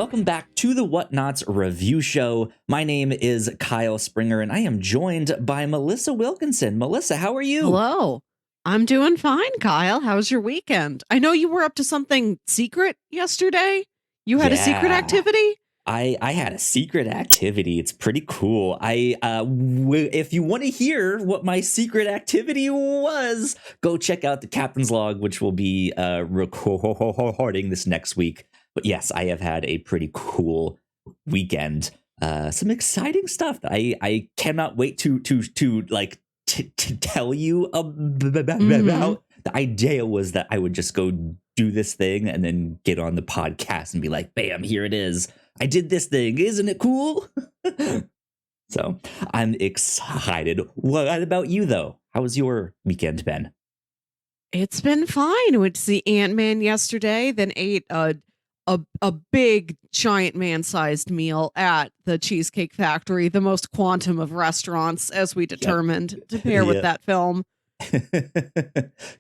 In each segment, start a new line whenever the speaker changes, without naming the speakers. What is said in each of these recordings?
welcome back to the Whatnauts review show. My name is Kyle Springer, and I am joined by Melissa Wilkinson. Melissa, how are you?
Hello. I'm doing fine, Kyle. How's your weekend? I know you were up to something secret yesterday. You had a secret activity?
I had a secret activity. It's pretty cool. If you want to hear what my secret activity was, go check out the Captain's Log, which will be recording this next week. But yes, I have had a pretty cool weekend. Some exciting stuff that I cannot wait to tell you about. The idea was that I would just go do this thing and then get on the podcast and be like, bam, here it is. I did this thing. Isn't it cool? So I'm excited. What about you, though? How was your weekend been?
It's been fine. Went to see Ant-Man yesterday, then ate a big giant man-sized meal at the Cheesecake Factory, the most quantum of restaurants, as we determined, to pair with that film.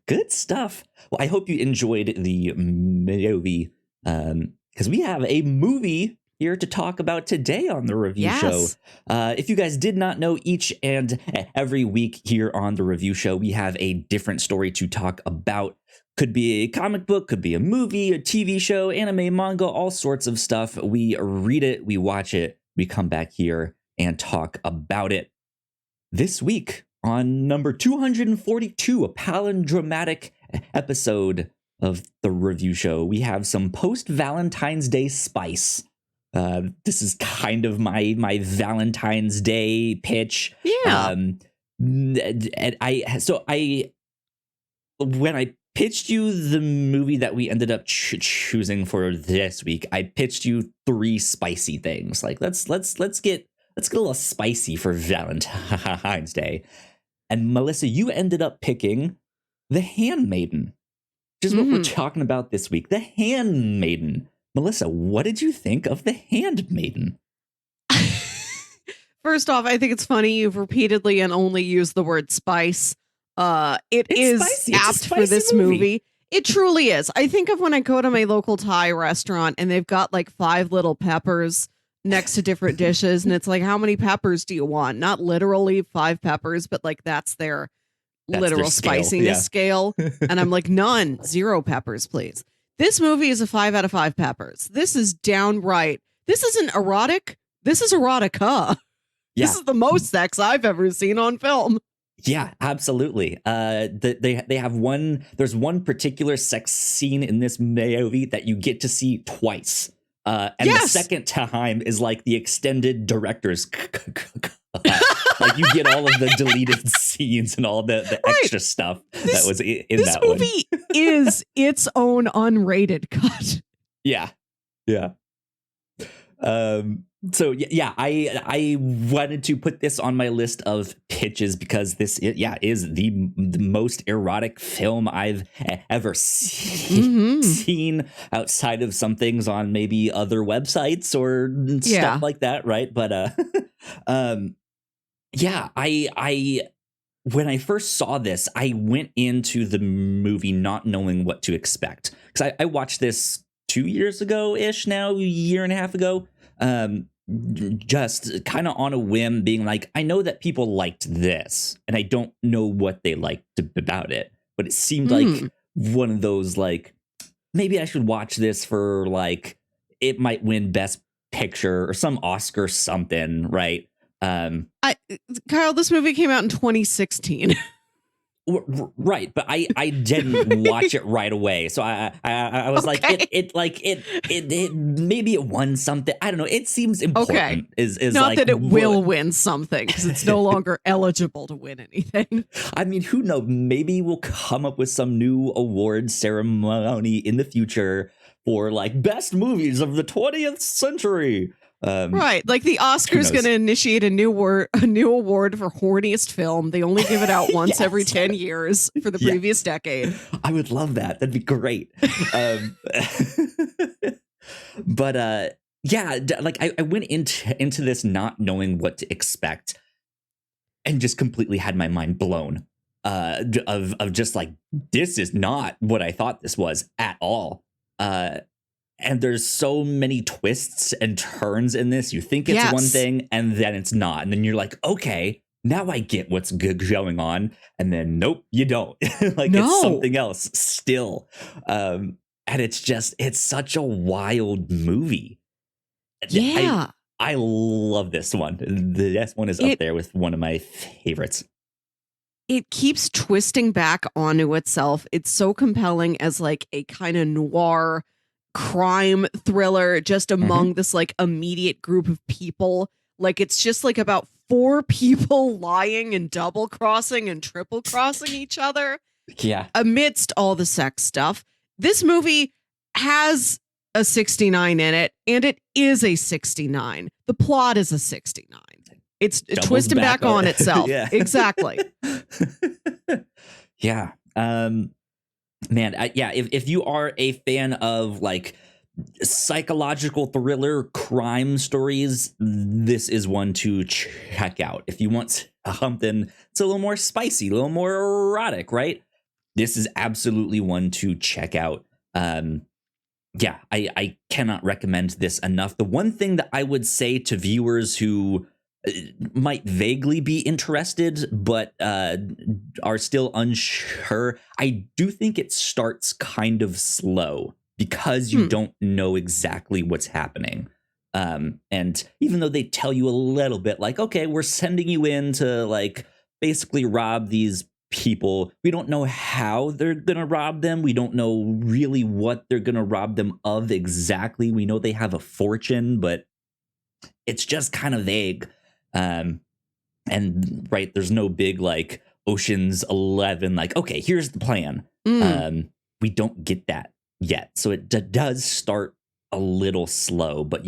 Good stuff. Well, I hope you enjoyed the movie, because we have a movie here to talk about today on the review show. If you guys did not know, each and every week here on the review show, we have a different story to talk about. Could be a comic book, could be a movie, a TV show, anime, manga, all sorts of stuff. We read it, we watch it, we come back here and talk about it. This week on number 242, a palindromatic episode of the review show, we have some post-Valentine's Day spice. This is kind of my Valentine's Day pitch.
Yeah.
When I pitched you the movie that we ended up choosing for this week, I pitched you 3 spicy things. Like let's get a little spicy for Valentine's Day. And Melissa, you ended up picking The Handmaiden, which is what we're talking about this week. The Handmaiden. Melissa, what did you think of The Handmaiden?
First off, I think it's funny you've repeatedly and only used the word spice. It's is spicy. Apt for this movie. It truly is. I think of when I go to my local Thai restaurant and they've got like 5 little peppers next to different dishes, and it's like, how many peppers do you want? Not literally 5 peppers, but like that's their literal spiciness scale. And I'm like, none, 0 peppers, please. This movie is a 5 out of 5 peppers. This is downright. This isn't erotic. This is erotica. Yeah. This is the most sex I've ever seen on film.
Yeah, absolutely. They have one. There's one particular sex scene in this movie that you get to see twice. And the second time is like the extended director's cut. Like you get all of the deleted scenes and all the extra stuff that was in that one.
This movie is its own unrated cut.
Yeah. So yeah, I wanted to put this on my list of pitches because this is the most erotic film I've ever seen outside of some things on maybe other websites or stuff like that, right? But I when I first saw this, I went into the movie not knowing what to expect, because I watched this 2 years ago-ish now, a year and a half ago. Just kind of on a whim, being like, I know that people liked this and I don't know what they liked about it, but it seemed like one of those, like, maybe I should watch this for, like, it might win Best Picture or some Oscar something, right?
Kyle, this movie came out in 2016.
Right, but I didn't watch it right away, so I was like, it maybe it won something. I don't know. It seems important.
Okay.
Is
not
like,
that it will win something, because it's no longer eligible to win anything.
I mean, who knows? Maybe we'll come up with some new award ceremony in the future for like best movies of the 20th century.
Right, like the Oscars going to initiate a new award for horniest film. They only give it out once every 10 years for the previous decade.
I would love that. That'd be great. But like I went into this not knowing what to expect, and just completely had my mind blown. Of just like, this is not what I thought this was at all. And there's so many twists and turns in this. You think it's one thing and then it's not. And then you're like, okay, now I get what's going on. And then, nope, you don't. It's something else still. And it's such a wild movie.
Yeah.
I love this one. This one is up there with one of my favorites.
It keeps twisting back onto itself. It's so compelling as like a kind of noir crime thriller just among this like immediate group of people. Like it's just like about 4 people lying and double crossing and triple crossing each other.
Yeah. Amidst
all the sex stuff. This movie has a 69 in it, and it is a 69. The plot is a 69. It's twisting back on itself.
Yeah.
Exactly.
Yeah. Man, if you are a fan of like psychological thriller crime stories, this is one to check out. If you want something it's a little more spicy, a little more erotic, right? This is absolutely one to check out. I cannot recommend this enough. The one thing that I would say to viewers who might vaguely be interested, but are still unsure, I do think it starts kind of slow because you don't know exactly what's happening. And even though they tell you a little bit like, okay, we're sending you in to like basically rob these people, we don't know how they're gonna rob them. We don't know really what they're gonna rob them of exactly. We know they have a fortune, but it's just kind of vague. And right, there's no big like Ocean's 11 like, okay, here's the plan. We don't get that yet, so it does start a little slow, but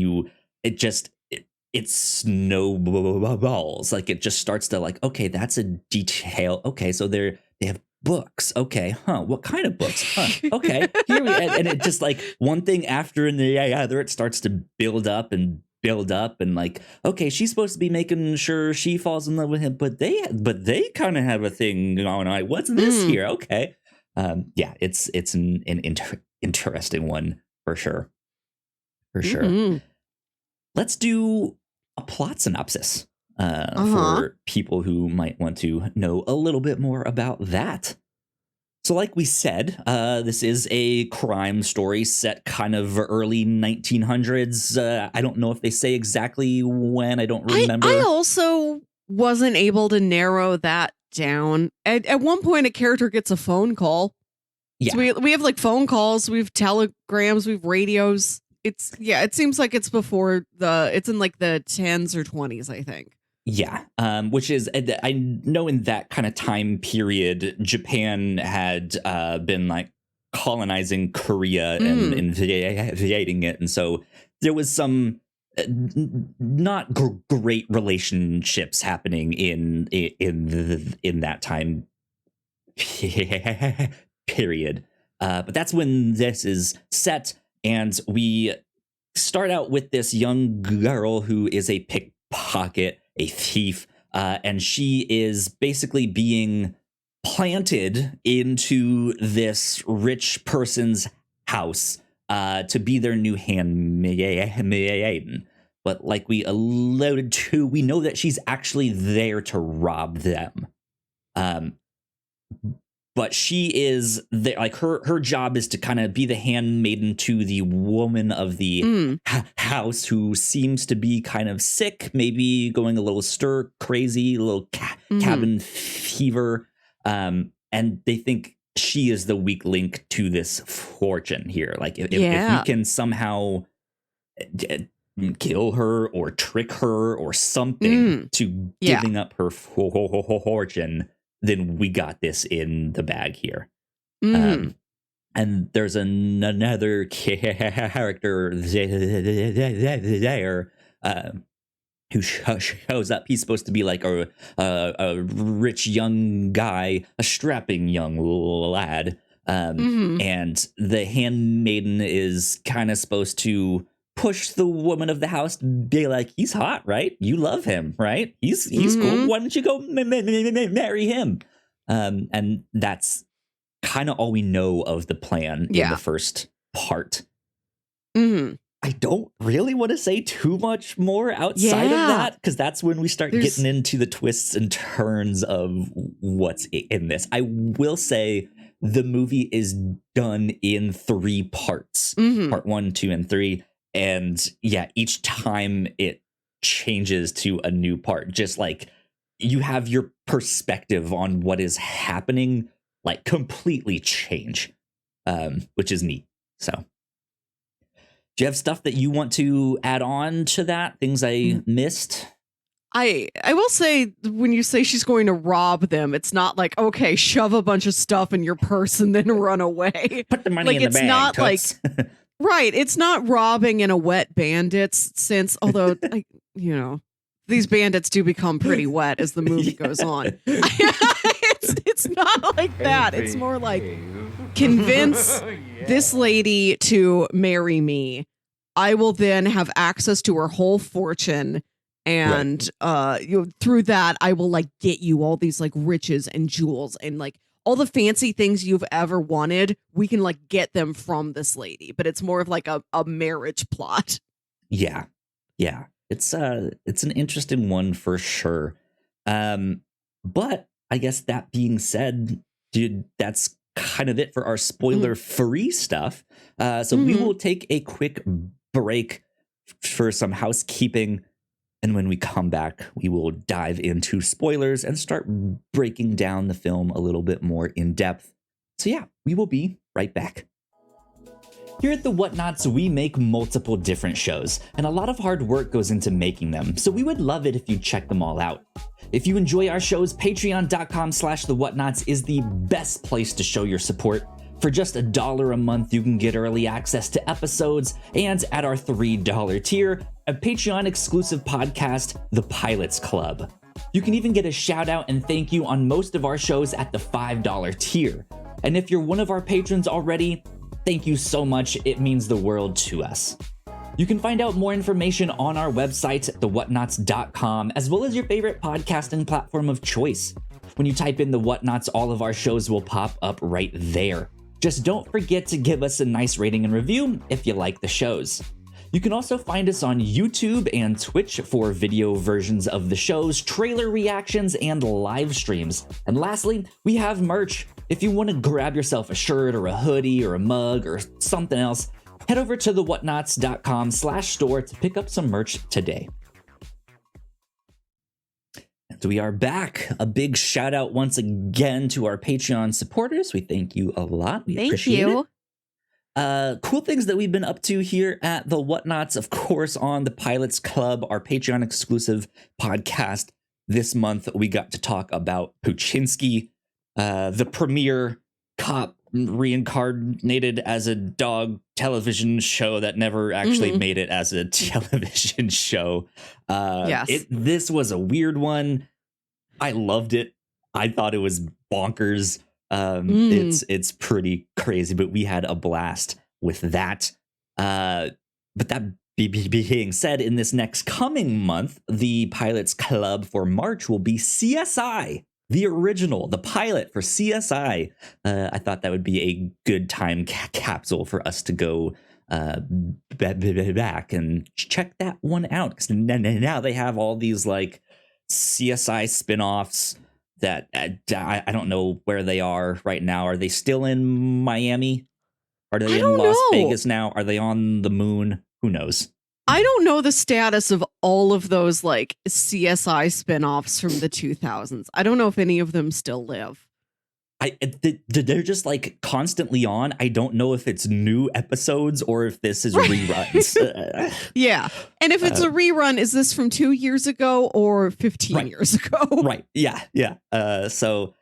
it snowballs. Like it just starts to like, okay, that's a detail. Okay, so they have books. Okay, what kind of books? Okay, here we and it just like one thing after and the other, it starts to build up and like, okay, she's supposed to be making sure she falls in love with him, but they kind of have a thing going on. What's this here? Okay, it's an interesting one for sure. Let's do a plot synopsis for people who might want to know a little bit more about that. So like we said, this is a crime story set kind of early 1900s. I don't know if they say exactly when. I don't remember.
I also wasn't able to narrow that down. At one point, a character gets a phone call. Yeah. So we have like phone calls, we have telegrams, we have radios. It seems like it's before it's in like the 10s or 20s, I think.
Yeah, which is, I know in that kind of time period, Japan had been like colonizing Korea and invading it. And so there was some not great relationships happening in that time period. But that's when this is set. And we start out with this young girl who is a pickpocket, a thief, and she is basically being planted into this rich person's house to be their new handmaiden. But like we alluded to, we know that she's actually there to rob them. But she is there, like her job is to kind of be the handmaiden to the woman of the house who seems to be kind of sick, maybe going a little stir crazy, a little cabin fever. And they think she is the weak link to this fortune here. Like if we can somehow kill her or trick her or something to giving up her fortune, then we got this in the bag here. And there's another character there who shows up. He's supposed to be like a rich young guy, a strapping young lad. And the handmaiden is kind of supposed to push the woman of the house, be like, he's hot, right? You love him, right? He's cool. Why don't you go marry him? And that's kind of all we know of the plan in the first part.
Mm-hmm.
I don't really want to say too much more outside of that, because that's when we start getting into the twists and turns of what's in this. I will say the movie is done in 3 parts, part 1, 2, and 3. And yeah, each time it changes to a new part, just like you have your perspective on what is happening, like completely change, which is neat. So. Do you have stuff that you want to add on to that? Things I missed?
I will say, when you say she's going to rob them, it's not like, okay, shove a bunch of stuff in your purse and then run away.
Put the money in the bag. It's not toots.
Like, right. It's not robbing in a wet bandits sense, although, these bandits do become pretty wet as the movie goes on. It's not like that. It's more like, convince this lady to marry me. I will then have access to her whole fortune. And through that, I will like get you all these like riches and jewels and like all the fancy things you've ever wanted. We can like get them from this lady, but it's more of like a marriage plot.
Yeah. Yeah. It's an interesting one for sure. But I guess that being said, dude, that's kind of it for our spoiler-free stuff. So we will take a quick break for some housekeeping. And when we come back, we will dive into spoilers and start breaking down the film a little bit more in depth. So yeah, we will be right back. Here at the Whatnauts, we make multiple different shows, and a lot of hard work goes into making them, so we would love it if you check them all out. If you enjoy our shows, patreon.com/thewhatnauts is the best place to show your support. For just $1 a month, you can get early access to episodes, and at our $3 tier, a Patreon-exclusive podcast, The Pilots Club. You can even get a shout-out and thank you on most of our shows at the $5 tier. And if you're one of our patrons already, thank you so much, it means the world to us. You can find out more information on our website, thewhatnauts.com, as well as your favorite podcasting platform of choice. When you type in The Whatnauts, all of our shows will pop up right there. Just don't forget to give us a nice rating and review if you like the shows. You can also find us on YouTube and Twitch for video versions of the shows, trailer reactions, and live streams. And lastly, we have merch. If you want to grab yourself a shirt or a hoodie or a mug or something else, head over to thewhatnauts.com/store to pick up some merch today. And we are back. A big shout out once again to our Patreon supporters. We thank you a lot. We appreciate it. Cool things that we've been up to here at the Whatnauts, of course, on the Pilots Club, our Patreon exclusive podcast. This month, we got to talk about Puchinsky, the premier cop reincarnated as a dog television show that never actually made it as a television show.
Yes.
This was a weird one. I loved it. I thought it was bonkers. It's pretty crazy, but we had a blast with that. But that being said, in this next coming month, the Pilots Club for March will be CSI, the original, the pilot for CSI. I thought that would be a good time capsule for us to go back and check that one out, because now they have all these like CSI spin-offs that I don't know where they are right now. Are they still in Miami? Are they in Las Vegas now? Are they on the moon? Who knows?
I don't know the status of all of those like CSI spinoffs from the 2000s. I don't know if any of them still live.
They're just like constantly on. I don't know if it's new episodes or if this is reruns.
Yeah. And if it's a rerun, is this from 2 years ago or 15 years ago?
Right. Yeah. Yeah. So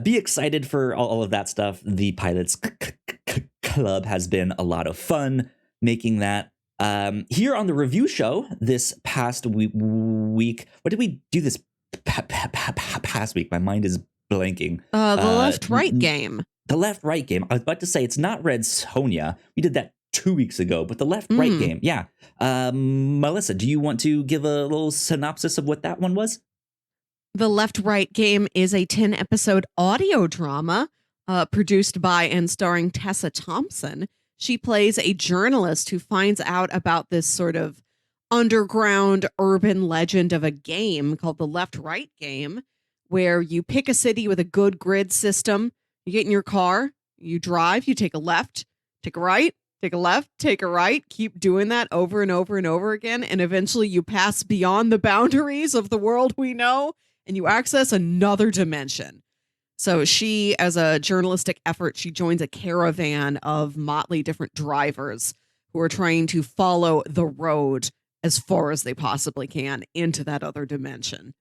be excited for all of that stuff. The Pilots Club has been a lot of fun making that. Here on the review show this past week, what did we do this past week? My mind is blanking.
The left-right game.
The left-right game. I was about to say it's not Red Sonja. We did that 2 weeks ago, but the left-right game. Yeah. Melissa, do you want to give a little synopsis of what that one was?
The Left-Right Game is a 10-episode audio drama produced by and starring Tessa Thompson, She plays a journalist who finds out about this sort of underground urban legend of a game called the left-right game, where you pick a city with a good grid system. You get in your car, you drive, you take a left, take a right, take a left, take a right, keep doing that over and over and over again. And eventually you pass beyond the boundaries of the world we know and you access another dimension. So she, as a journalistic effort, she joins a caravan of motley different drivers who are trying to follow the road as far as they possibly can into that other dimension.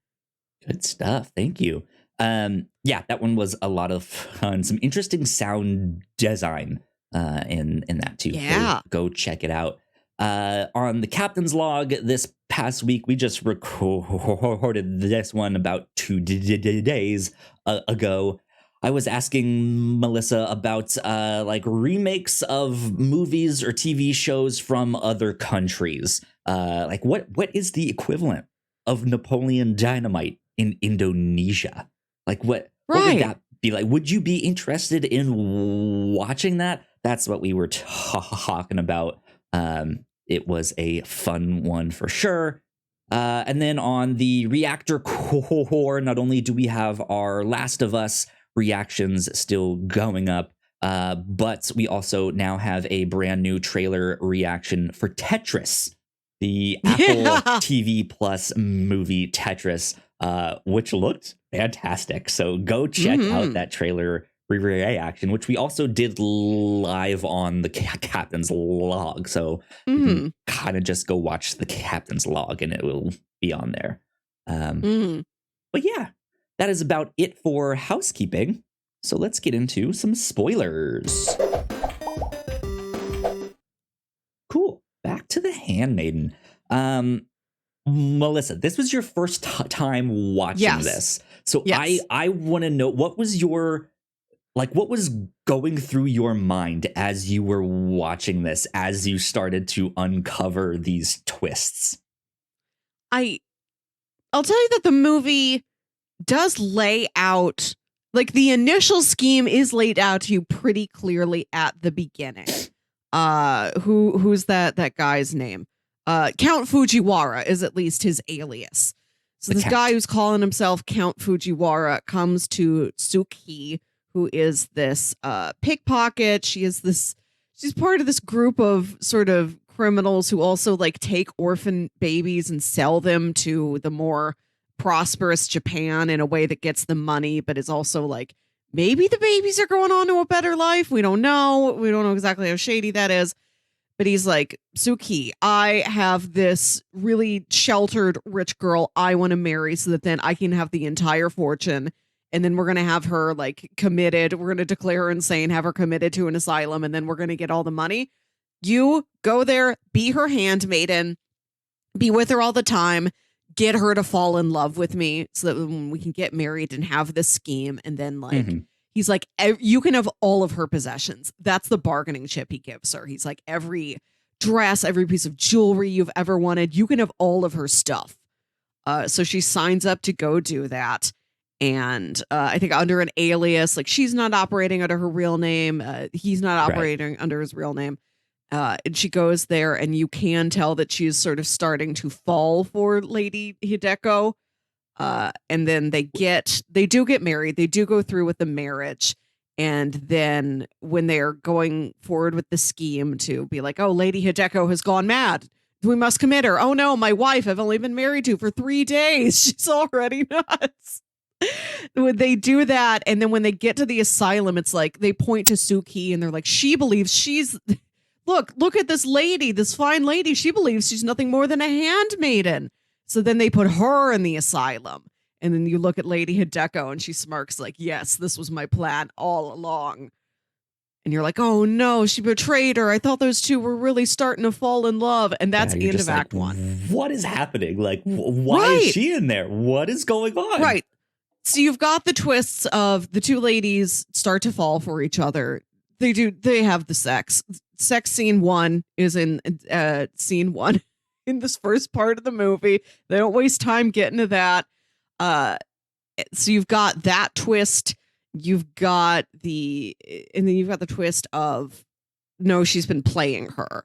Good stuff. Thank you. Yeah, that one was a lot of fun. Some interesting sound design in that too.
Yeah.
Go check it out. On the Captain's Log this past week, we just recorded this one about 2 days ago. I was asking Melissa about like remakes of movies or TV shows from other countries. Like what is the equivalent of Napoleon Dynamite in Indonesia? Like what would that be like? Would you be interested in watching that? That's what we were talking about. It was a fun one for sure. And then on the reactor core, not only do we have our Last of Us reactions still going up, but we also now have a brand new trailer reaction for Tetris, the Apple TV Plus movie Tetris, which looked fantastic. So go check out that trailer reaction, which we also did live on the Captain's Log. So you can kind of just go watch the Captain's Log and it will be on there. But yeah, that is about it for housekeeping. So let's get into some spoilers. Cool. Back to the Handmaiden. Melissa, this was your first time watching this. So I want to know, what was going through your mind as you were watching this, as you started to uncover these twists?
I'll tell you that the movie does lay out, like, the initial scheme is laid out to you pretty clearly at the beginning. Who's that guy's name? Count Fujiwara is at least his alias. So this guy who's calling himself Count Fujiwara comes to Sook-hee, who is this pickpocket. She's part of this group of sort of criminals who also like take orphan babies and sell them to the more prosperous Japan in a way that gets them money, but is also like, maybe the babies are going on to a better life. We don't know. We don't know exactly how shady that is. But he's like, Sook-hee, I have this really sheltered rich girl I want to marry so that then I can have the entire fortune. And then we're going to have her like committed. We're going to declare her insane, have her committed to an asylum, and then we're going to get all the money. You go there, be her handmaiden, be with her all the time, get her to fall in love with me so that we can get married and have this scheme. And then like, he's like, you can have all of her possessions. That's the bargaining chip he gives her. He's like, every dress, every piece of jewelry you've ever wanted, you can have all of her stuff. So she signs up to go do that. And I think under an alias, like she's not operating under her real name. He's not operating under his real name. And she goes there and you can tell that she's sort of starting to fall for Lady Hideko. And then they do get married. They do go through with the marriage. And then when they're going forward with the scheme to be like, oh, Lady Hideko has gone mad. We must commit her. Oh no, my wife I've only been married to for 3 days. She's already nuts. When they do that, and then when they get to the asylum, it's like they point to Sook-hee and they're like, she believes she's look at this lady, this fine lady. She believes she's nothing more than a handmaiden. So then they put her in the asylum. And then you look at Lady Hideko and she smirks like, yes, this was my plan all along. And you're like, oh no, she betrayed her. I thought those two were really starting to fall in love. And that's the end of Act 1.
What is happening? Like, why is she in there? What is going on?
Right. So you've got the twists of the two ladies start to fall for each other. They have the sex. Sex scene 1 is in scene 1 in this first part of the movie. They don't waste time getting to that. So you've got that twist. You've got the twist of know she's been playing her.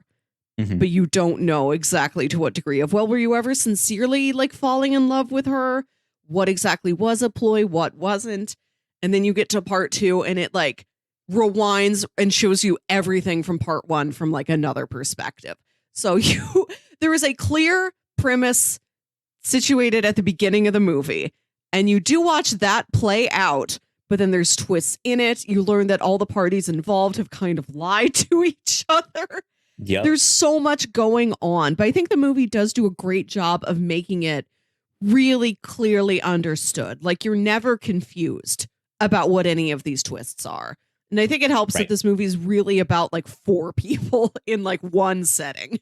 But you don't know exactly to what degree of, well, were you ever sincerely like falling in love with her? What exactly was a ploy? What wasn't? And then you get to part 2 and it like rewinds and shows you everything from part 1 from like another perspective. So there is a clear premise situated at the beginning of the movie, and you do watch that play out, but then there's twists in it. You learn that all the parties involved have kind of lied to each other.
Yep.
There's so much going on, but I think the movie does do a great job of making it really clearly understood. Like you're never confused about what any of these twists are. And I think it helps that this movie is really about like 4 people in like one setting.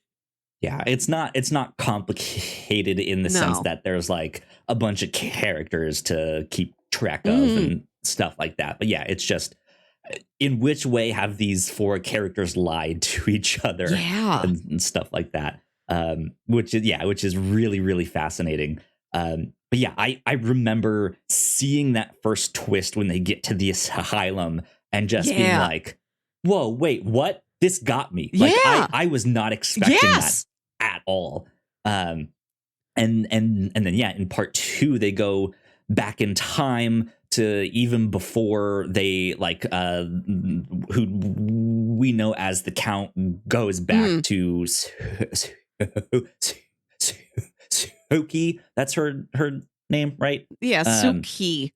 Yeah, it's not complicated in the sense that there's like a bunch of characters to keep track of and stuff like that. But yeah, it's just, in which way have these 4 characters lied to each other and stuff like that, which is really, really fascinating. But yeah, I remember seeing that first twist when they get to the asylum and just being like, whoa, wait, what? This got me. Like I was not expecting that at all. And then in part 2 they go back in time to even before they like who we know as the Count goes back to Sook-hee. That's her name, right?
Yeah, Sook-hee.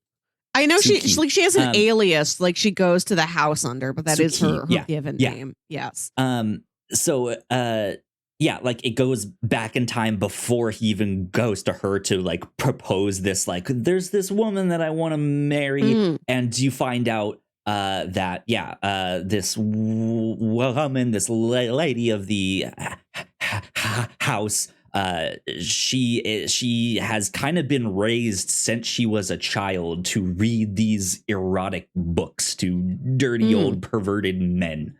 I know
Sook-hee.
she has an alias, like she goes to the house under, but that is her given name. Yes.
Yeah, like it goes back in time before he even goes to her to like propose this, like, there's this woman that I want to marry. And you find out that, this woman, this lady of the house, she has kind of been raised since she was a child to read these erotic books to dirty old perverted men.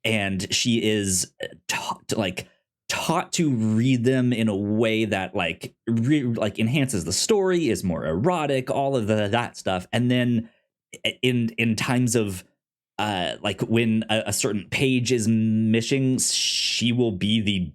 And she is taught to read them in a way that like enhances the story, is more erotic, all of that stuff. And then in times of like when a certain page is missing, she will be the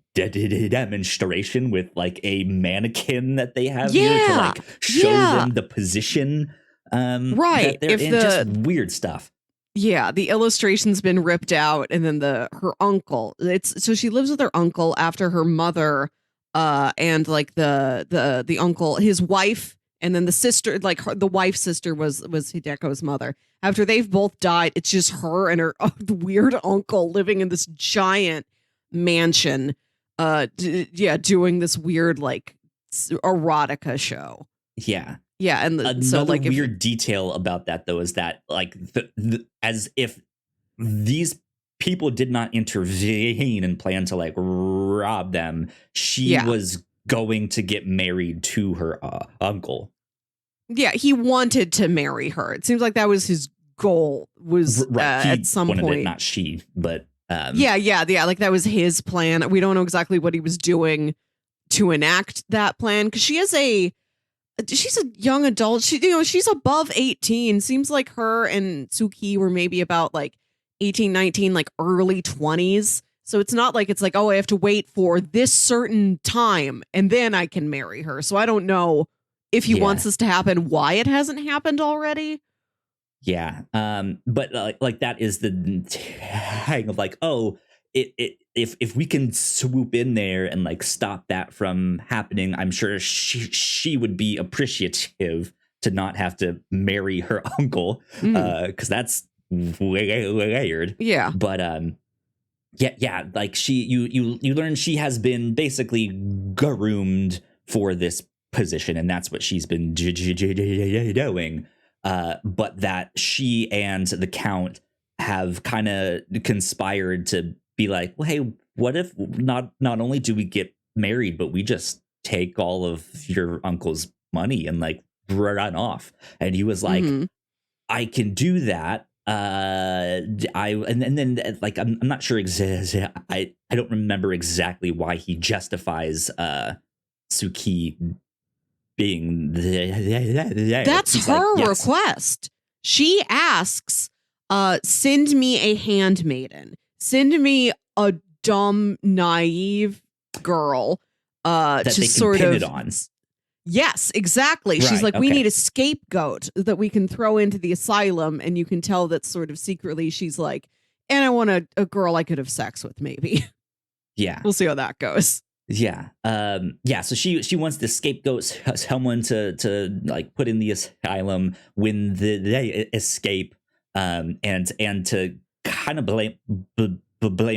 demonstration with like a mannequin that they have here to like show them the position that they're in. Just weird stuff.
Yeah, the illustration's been ripped out, and then her uncle. So she lives with her uncle after her mother, and like the uncle, his wife, and then the sister, like the wife's sister was Hideko's mother. After they've both died, it's just her and her weird uncle living in this giant mansion, doing this weird like erotica show.
Yeah.
Yeah, and
another weird detail about that though is that like as if these people did not intervene and plan to like rob them, she was going to get married to her uncle.
Yeah, he wanted to marry her. It seems like that was his goal. Was at some point,
not she, but
yeah. Like that was his plan. We don't know exactly what he was doing to enact that plan because she's a young adult. She's above 18. Seems like her and Sook-hee were maybe about like 18, 19, like early 20s. So it's not like it's like, oh, I have to wait for this certain time and then I can marry her. So I don't know if he wants this to happen, why it hasn't happened already.
Yeah. But like that is the thing of like, oh, if we can swoop in there and like stop that from happening, I'm sure she would be appreciative to not have to marry her uncle, because that's weird.
Yeah.
But like you learn she has been basically groomed for this position, and that's what she's been doing. But that she and the Count have kind of conspired to be like, well, hey, what if not only do we get married, but we just take all of your uncle's money and like run off? And he was like, I can do that. And then like I'm not sure I don't remember exactly why he justifies Sook-hee being
that's her request. She asks, send me a handmaiden. Send me a dumb, naive girl.
That
just
they can
sort
pin
of
it on.
Yes, exactly.
Right,
She's like, we
okay.
need a scapegoat that we can throw into the asylum, and you can tell that sort of secretly she's like, and I want a girl I could have sex with, maybe.
Yeah.
We'll see how that goes.
Yeah. So she wants the scapegoat, someone to like put in the asylum when they escape, and to kind of blame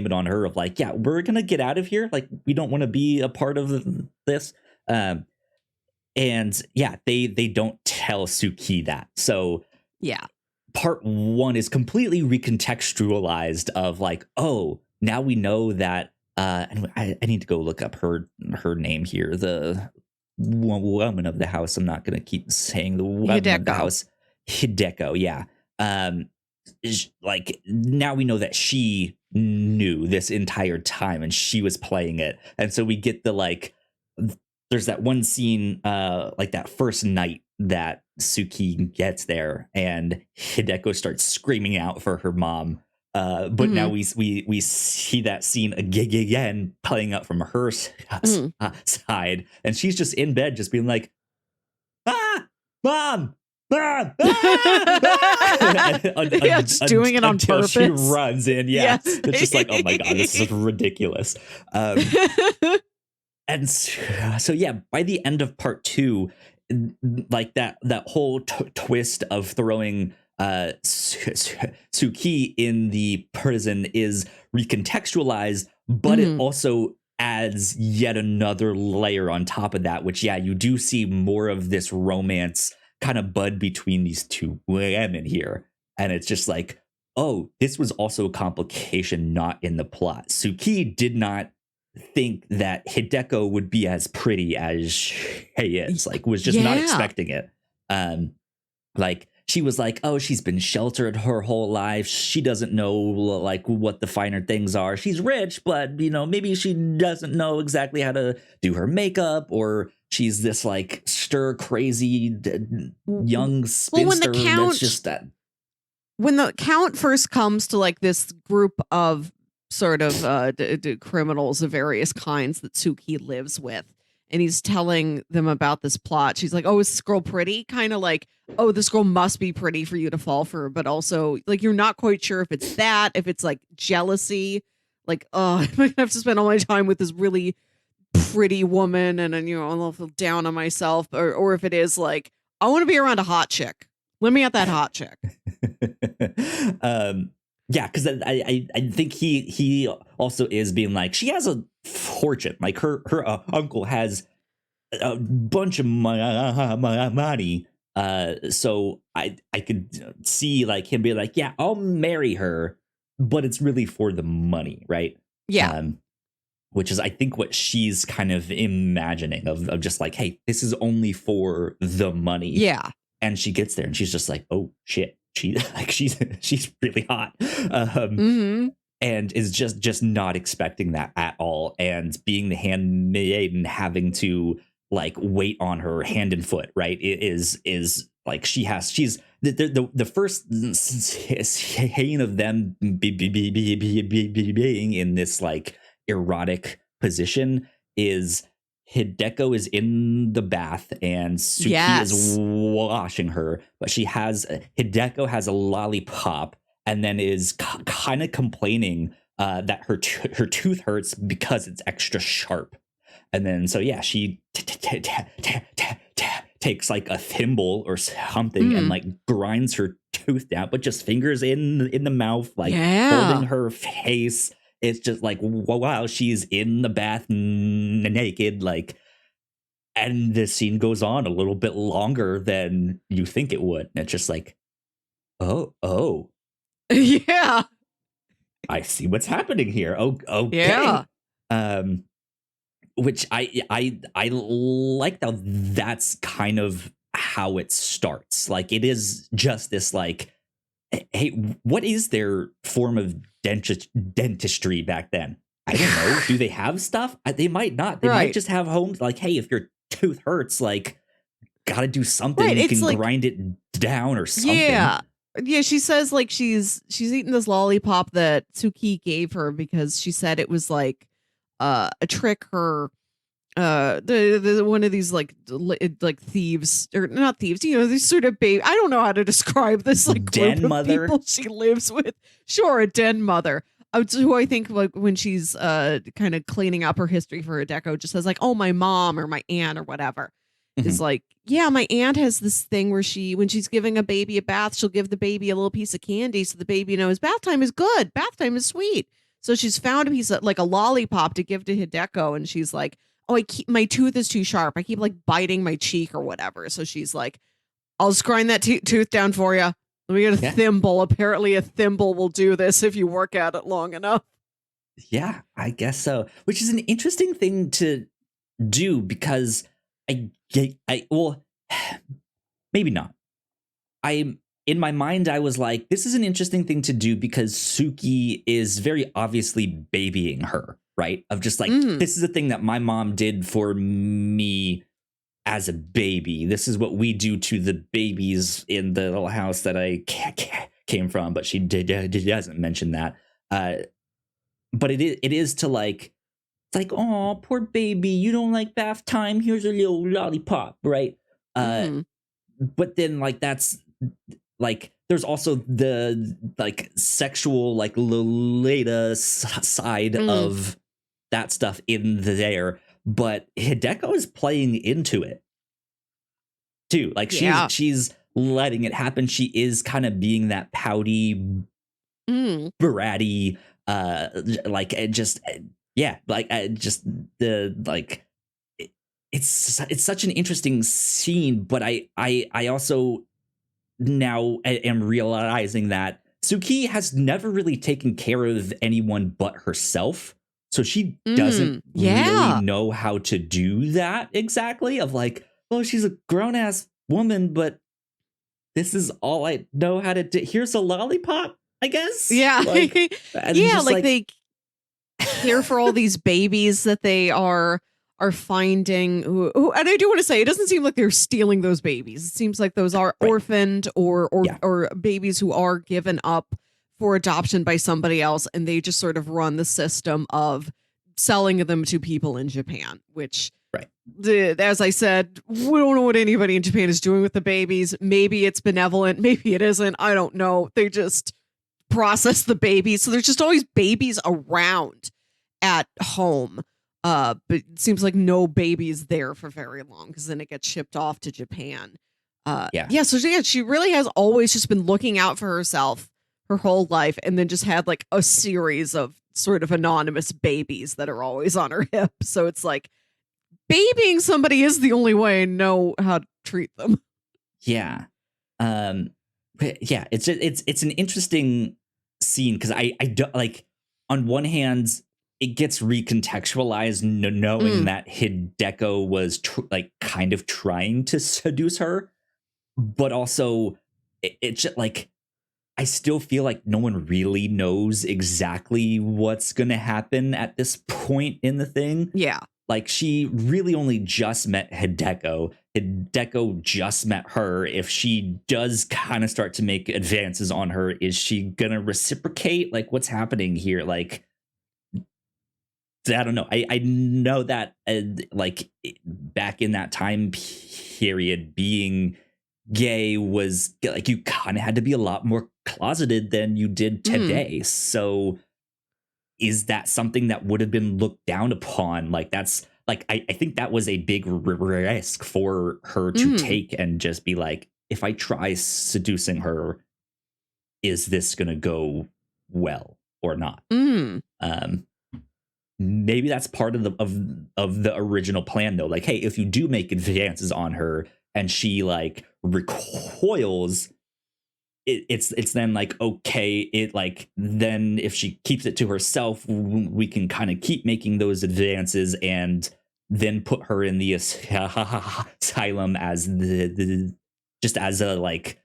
it on her of like, yeah, we're gonna get out of here. Like, we don't want to be a part of this. And yeah, they don't tell Sook-hee that. So
yeah,
part one is completely recontextualized of like, oh, now we know that. I need to go look up her name here. The woman of the house. I'm not going to keep saying the woman
Hideko.
of the house. Hideko, yeah. Like, now we know that she knew this entire time and she was playing it. And so we get the like, there's that one scene, like that first night that Sook-hee gets there and Hideko starts screaming out for her mom. But now we see that scene again playing out from her side, and she's just in bed, just being like, "Ah, mom, mom!"
Just doing it on
until
purpose.
She runs in, yeah.
Yes.
It's just like, oh my god, this is ridiculous. And so yeah, by the end of part two, like that whole twist of throwing Sook-hee in the prison is recontextualized, but it also adds yet another layer on top of that, which, yeah, you do see more of this romance kind of bud between these two women here. And it's just like, oh, this was also a complication not in the plot. Sook-hee did not think that Hideko would be as pretty as she is, like, was just not expecting it. Like, she was like, oh, she's been sheltered her whole life. She doesn't know like what the finer things are. She's rich, but maybe she doesn't know exactly how to do her makeup, or she's this like stir crazy young spinster. That's just that.
When the Count first comes to like this group of sort of criminals of various kinds that Sook-hee lives with, and he's telling them about this plot, she's like, oh, is this girl pretty? Kind of like, oh, this girl must be pretty for you to fall for, but also like you're not quite sure if it's that, if it's like jealousy, like, oh, I'm gonna have to spend all my time with this really pretty woman, and then I'll feel down on myself, or if it is like, I want to be around a hot chick. Let me at that hot chick.
Yeah, because I think he also is being like, she has a fortune. Like her uncle has a bunch of money. So I could see like him being like, yeah, I'll marry her, but it's really for the money, right?
Yeah.
Which is, I think, what she's kind of imagining of just like, hey, this is only for the money.
Yeah.
And she gets there and she's just like, oh shit. She's really hot, and is just not expecting that at all, and being the handmaiden, having to like wait on her hand and foot, right? It is like she's the first scene of them being in this like erotic position is Hideko is in the bath and Sook-hee is washing her, but Hideko has a lollipop and then is kind of complaining that her tooth hurts because it's extra sharp. And then so yeah, she takes like a thimble or something and like grinds her tooth down, but just fingers in the mouth, like holding her face. It's just like, wow, she's in the bath naked, like, and the scene goes on a little bit longer than you think it would. And it's just like, oh.
Yeah.
I see what's happening here. Oh, okay. Yeah. Which I like how that's kind of how it starts. Like, it is just this like, hey, what is their form of dentistry back then? I don't know. Do they have stuff? They might not. They might just have homes like, hey, if your tooth hurts, like, gotta do something. You can like, grind it down or something.
Yeah. Yeah, she says like she's eating this lollipop that Sook-hee gave her because she said it was like a trick her the one of these like thieves, or not thieves, you know, these sort of babe, I don't know how to describe this like group
Den
of
mother.
people she lives with. Sure, a den mother. Who I think like when she's kind of cleaning up her history for Hideko just says like, oh, my mom or my aunt or whatever is like, yeah, my aunt has this thing where when she's giving a baby a bath, she'll give the baby a little piece of candy so the baby knows bath time is good, bath time is sweet. So she's found a piece of like a lollipop to give to Hideko, and she's like, oh, my tooth is too sharp. I keep like biting my cheek or whatever. So she's like, I'll just grind that tooth down for you. Let me get a thimble. Apparently a thimble will do this if you work at it long enough.
Yeah, I guess so. Which is an interesting thing to do because well, maybe not. In my mind, I was like, this is an interesting thing to do because Sook-hee is very obviously babying her, right? Of just like, this is a thing that my mom did for me as a baby. This is what we do to the babies in the little house that I came from, but she doesn't mention that. But it is to like, it's like, oh, poor baby, you don't like bath time? Here's a little lollipop, right? But then like that's like there's also the like sexual like Lolita side of that stuff in there, but Hideko is playing into it too. Like she's letting it happen. She is kind of being that pouty, bratty, like just just the like. It's such an interesting scene, but I also now am realizing that Sook-hee has never really taken care of anyone but herself. So she doesn't really know how to do that exactly. Of like, well, she's a grown ass woman, but this is all I know how to do. Here's a lollipop, I guess.
Yeah.
Like,
like they care for all these babies that they are finding who, and I do want to say it doesn't seem like they're stealing those babies. It seems like those are orphaned or babies who are given up for adoption by somebody else, and they just sort of run the system of selling them to people in Japan, which as I said, we don't know what anybody in Japan is doing with the babies. Maybe it's benevolent, maybe it isn't, I don't know. They just process the babies, so there's just always babies around at home. But it seems like no baby is there for very long because then it gets shipped off to Japan. So she really has always just been looking out for herself her whole life, and then just had like a series of sort of anonymous babies that are always on her hip. So it's like babying somebody is the only way I know how to treat them.
Yeah. It's an interesting scene because I don't like, on one hand, it gets recontextualized knowing that Hideko was kind of trying to seduce her, but also it's just like, I still feel like no one really knows exactly what's going to happen at this point in the thing.
Yeah.
Like, she really only just met Hideko. Hideko just met her. If she does kind of start to make advances on her, is she going to reciprocate? Like, what's happening here? Like, I don't know. I know that like back in that time period, being gay was like, you kind of had to be a lot more closeted than you did today. So is that something that would have been looked down upon? Like, that's like, I think that was a big risk for her to take, and just be like, if I try seducing her, is this going to go well or not? Maybe that's part of the original plan, though. Like, hey, if you do make advances on her and she like recoils, it's then like, okay, it like, then if she keeps it to herself, we can kind of keep making those advances and then put her in the asylum as the just as a like,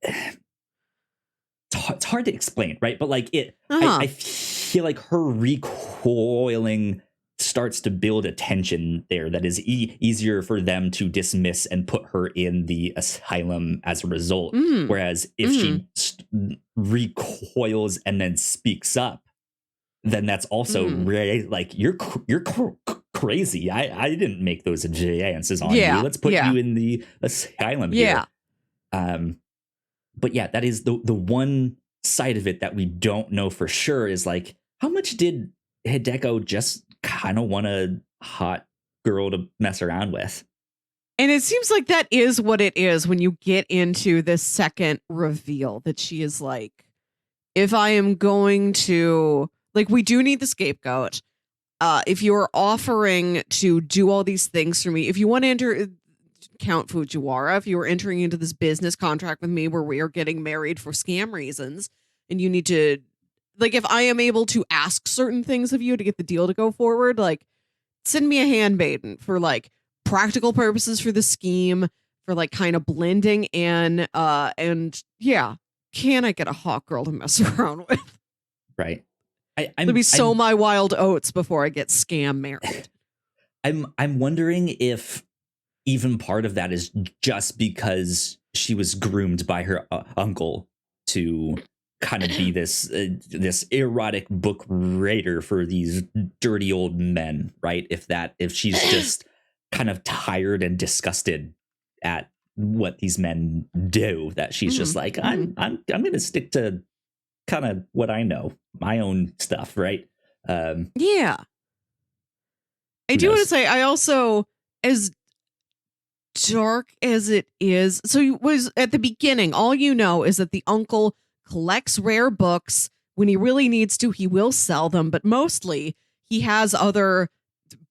it's hard to explain, right? But like I feel like her recoiling starts to build a tension there that is easier for them to dismiss and put her in the asylum as a result. Whereas if she recoils and then speaks up, then that's also like you're crazy. I didn't make those advances on you. Let's put you in the asylum here. But yeah, that is the one side of it that we don't know for sure is like, how much did Hideko just kind of want a hot girl to mess around with?
And it seems like that is what it is when you get into this second reveal that she is like, if I am going to, like, we do need the scapegoat. If you're offering to do all these things for me, if you want to enter Count Fujiwara, if you were entering into this business contract with me where we are getting married for scam reasons, and you need to, like, if I am able to ask certain things of you to get the deal to go forward, like, send me a handmaiden for, like, practical purposes for the scheme, for, like, kind of blending in, and yeah, can I get a hot girl to mess around with?
Right.
It'll be my wild oats before I get scam married.
I'm wondering if even part of that is just because she was groomed by her uncle to kind of be this erotic book raider for these dirty old men, right? If she's just kind of tired and disgusted at what these men do, that she's just like, I'm going to stick to kind of what I know, my own stuff, right?
Yeah. I do want to say, I also, as dark as it is, so it was at the beginning, all you know is that the uncle collects rare books. When he really needs to, he will sell them, but mostly he has other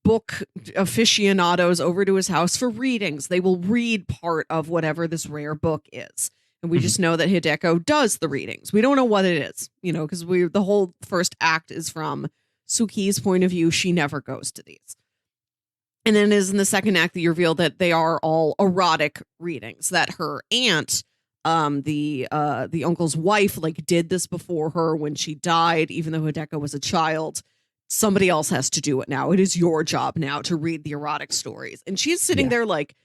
book aficionados over to his house for readings. They will read part of whatever this rare book is. And we just know that Hideko does the readings. We don't know what it is, because the whole first act is from Sook-hee's point of view. She never goes to these. And then it is in the second act that you reveal that they are all erotic readings, that her aunt, the uncle's wife, like, did this before her when she died, even though Hideko was a child. Somebody else has to do it now. It is your job now to read the erotic stories. And she's sitting there, like,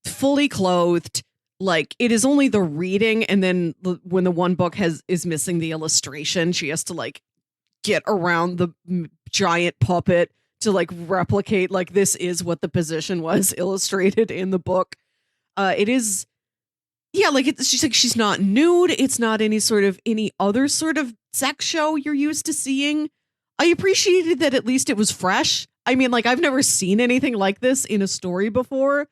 fully clothed. Like, it is only the reading, and then when the one book is missing the illustration, she has to, like, get around the giant puppet to, like, replicate, like, this is what the position was illustrated in the book. It is, like, she's not nude. It's not any other sort of sex show you're used to seeing. I appreciated that at least it was fresh. I mean, like, I've never seen anything like this in a story before.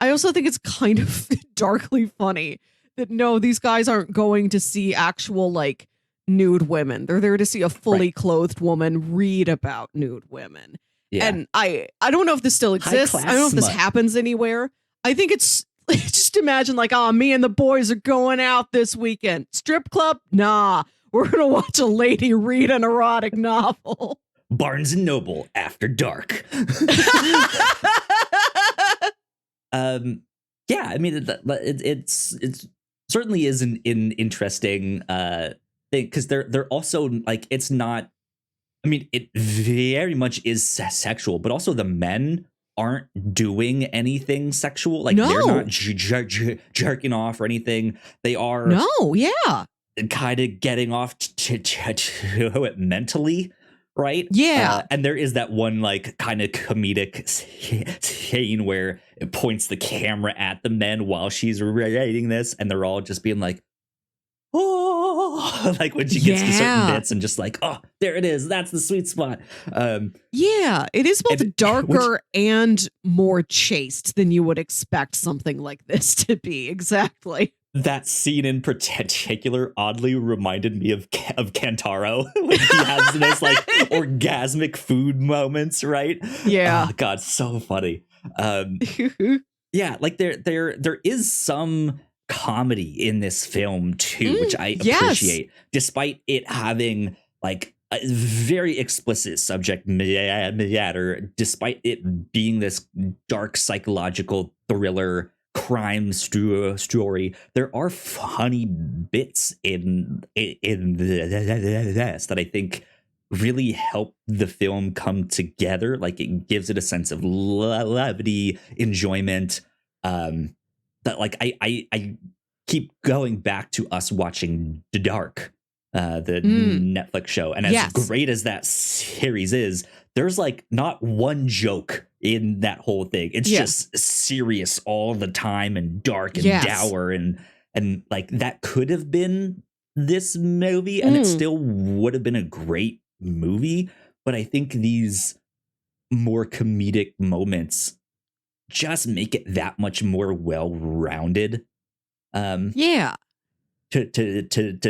I also think it's kind of darkly funny that, no, these guys aren't going to see actual, like, nude women. They're there to see a fully clothed woman read about nude women. Yeah. And I don't know if this still exists. I don't know if this happens anywhere. I think it's just imagine, like, me and the boys are going out this weekend. Strip club? Nah. We're going to watch a lady read an erotic novel.
Barnes & Noble after dark. Yeah, I mean, it's certainly is an interesting thing, because they're also, like, it's not, I mean, it very much is sexual, but also the men aren't doing anything sexual. Like, they're not jerking off or anything. They are kind of getting off to it mentally. Right?
Yeah.
And there is that one, like, kind of comedic scene where it points the camera at the men while she's writing this, and they're all just being like, oh, like, when she gets to certain bits, and just like, oh, there it is. That's the sweet spot.
It is both darker and more chaste than you would expect something like this to be. Exactly.
That scene in particular oddly reminded me of Kantaro when he has those, like, orgasmic food moments, right?
Yeah.
Oh, God, so funny. Yeah, like there is some comedy in this film too, which I appreciate, despite it having, like, a very explicit subject matter, despite it being this dark psychological thriller crime story. There are funny bits in this that I think really help the film come together. Like it gives it a sense of levity, enjoyment. But like I keep going back to us watching The Dark, the Netflix show, and as great as that series is, there's like not one joke in that whole thing. It's just serious all the time and dark and dour and like that could have been this movie and it still would have been a great movie. But I think these more comedic moments just make it that much more well-rounded. To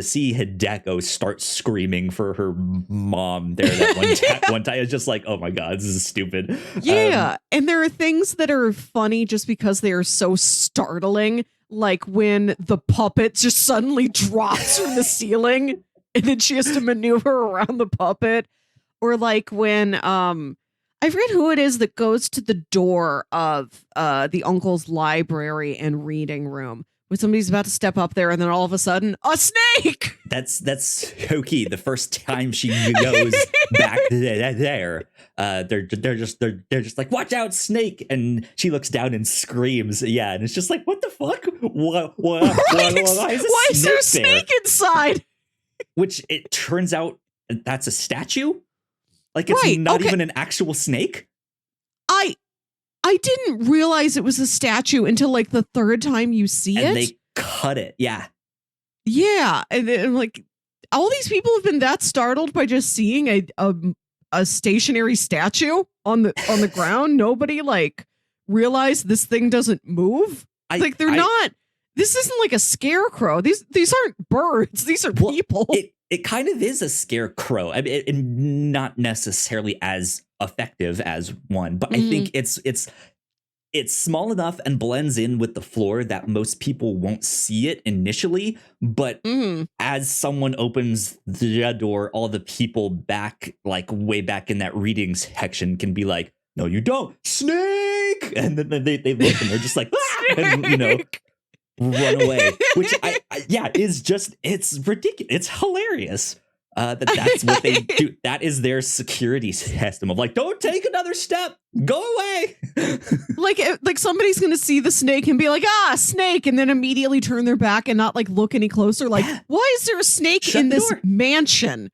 see Hideko start screaming for her mom there that one time, it's just like, oh my god, this is stupid.
And there are things that are funny just because they are so startling, like when the puppet just suddenly drops from the ceiling and then she has to maneuver around the puppet, or like when I forget who it is that goes to the door of the uncle's library and reading room when somebody's about to step up there and then all of a sudden a snake.
That's Sook-hee. The first time she goes back there, they're just like, watch out, snake, and she looks down and screams. Yeah, and it's just like, what the fuck? Why
is there a snake inside?
Which it turns out that's a statue. Like it's not even an actual snake.
I didn't realize it was a statue until like the third time you see it.
And they cut it. Yeah.
Yeah. And then like all these people have been that startled by just seeing a stationary statue on the ground. Nobody like realized this thing doesn't move. This isn't like a scarecrow. These aren't birds. These are people.
It kind of is a scarecrow. I mean, not necessarily as effective as one, but I think it's small enough and blends in with the floor that most people won't see it initially. But as someone opens the door, all the people back, like way back in that reading section, can be like, "No, you don't, snake!" And then they look and they're just like, "Ah!" And run away, which it's ridiculous. It's hilarious that's what they do. That is their security system of like, don't take another step, go away.
like somebody's gonna see the snake and be like, snake, and then immediately turn their back and not like look any closer. Like, why is there a snake in this mansion?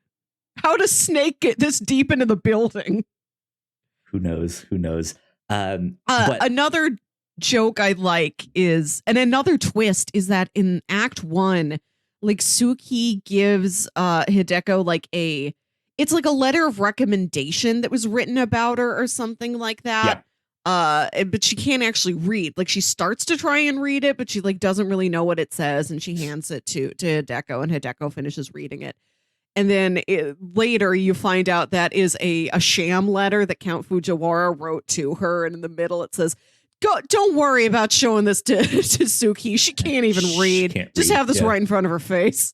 How does snake get this deep into the building?
Who knows? But
another joke I like is, and another twist is that in Act 1, like Sook-hee gives Hideko like it's like a letter of recommendation that was written about her or something like that. But she can't actually read. Like she starts to try and read it, but she like doesn't really know what it says, and she hands it to Hideko, and Hideko finishes reading it. And then later you find out that is a sham letter that Count Fujiwara wrote to her, and in the middle it says, don't worry about showing this to Sook-hee. She can't even read. Just have this right in front of her face.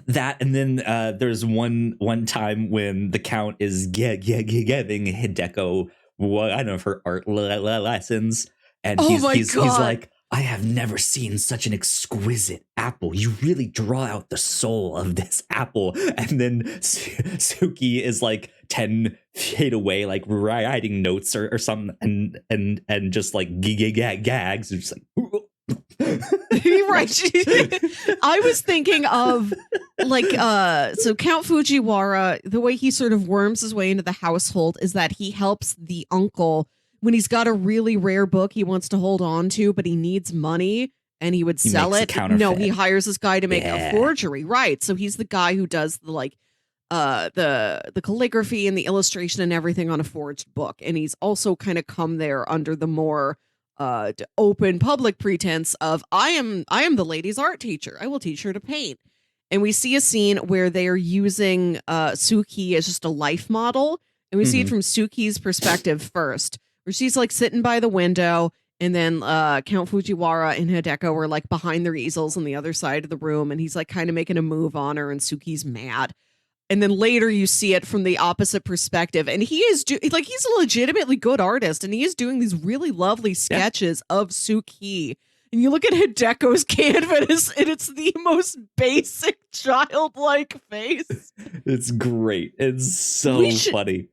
That, and then there's one time when the Count is giving Hideko one of her art lessons, and he's like, I have never seen such an exquisite apple. You really draw out the soul of this apple. And then Sook-hee is like 10 feet away, like writing notes or something, and just like gags. It's just like,
right. I was thinking of like so Count Fujiwara, the way he sort of worms his way into the household is that he helps the uncle when he's got a really rare book he wants to hold on to, but he needs money and he would sell it. No, he hires this guy to make a forgery. Right. So he's the guy who does the like the calligraphy and the illustration and everything on a forged book. And he's also kind of come there under the more open public pretense of I am the lady's art teacher. I will teach her to paint. And we see a scene where they are using Sook-hee as just a life model. And we see it from Sook-hee's perspective first, where she's like sitting by the window, and then Count Fujiwara and Hideko are like behind their easels on the other side of the room, and he's like kind of making a move on her, and Sook-hee's mad. And then later you see it from the opposite perspective, and he is like he's a legitimately good artist, and he is doing these really lovely sketches of Sook-hee. and you look at Hideko's canvas, and it's the most basic childlike face.
It's great. It's so funny.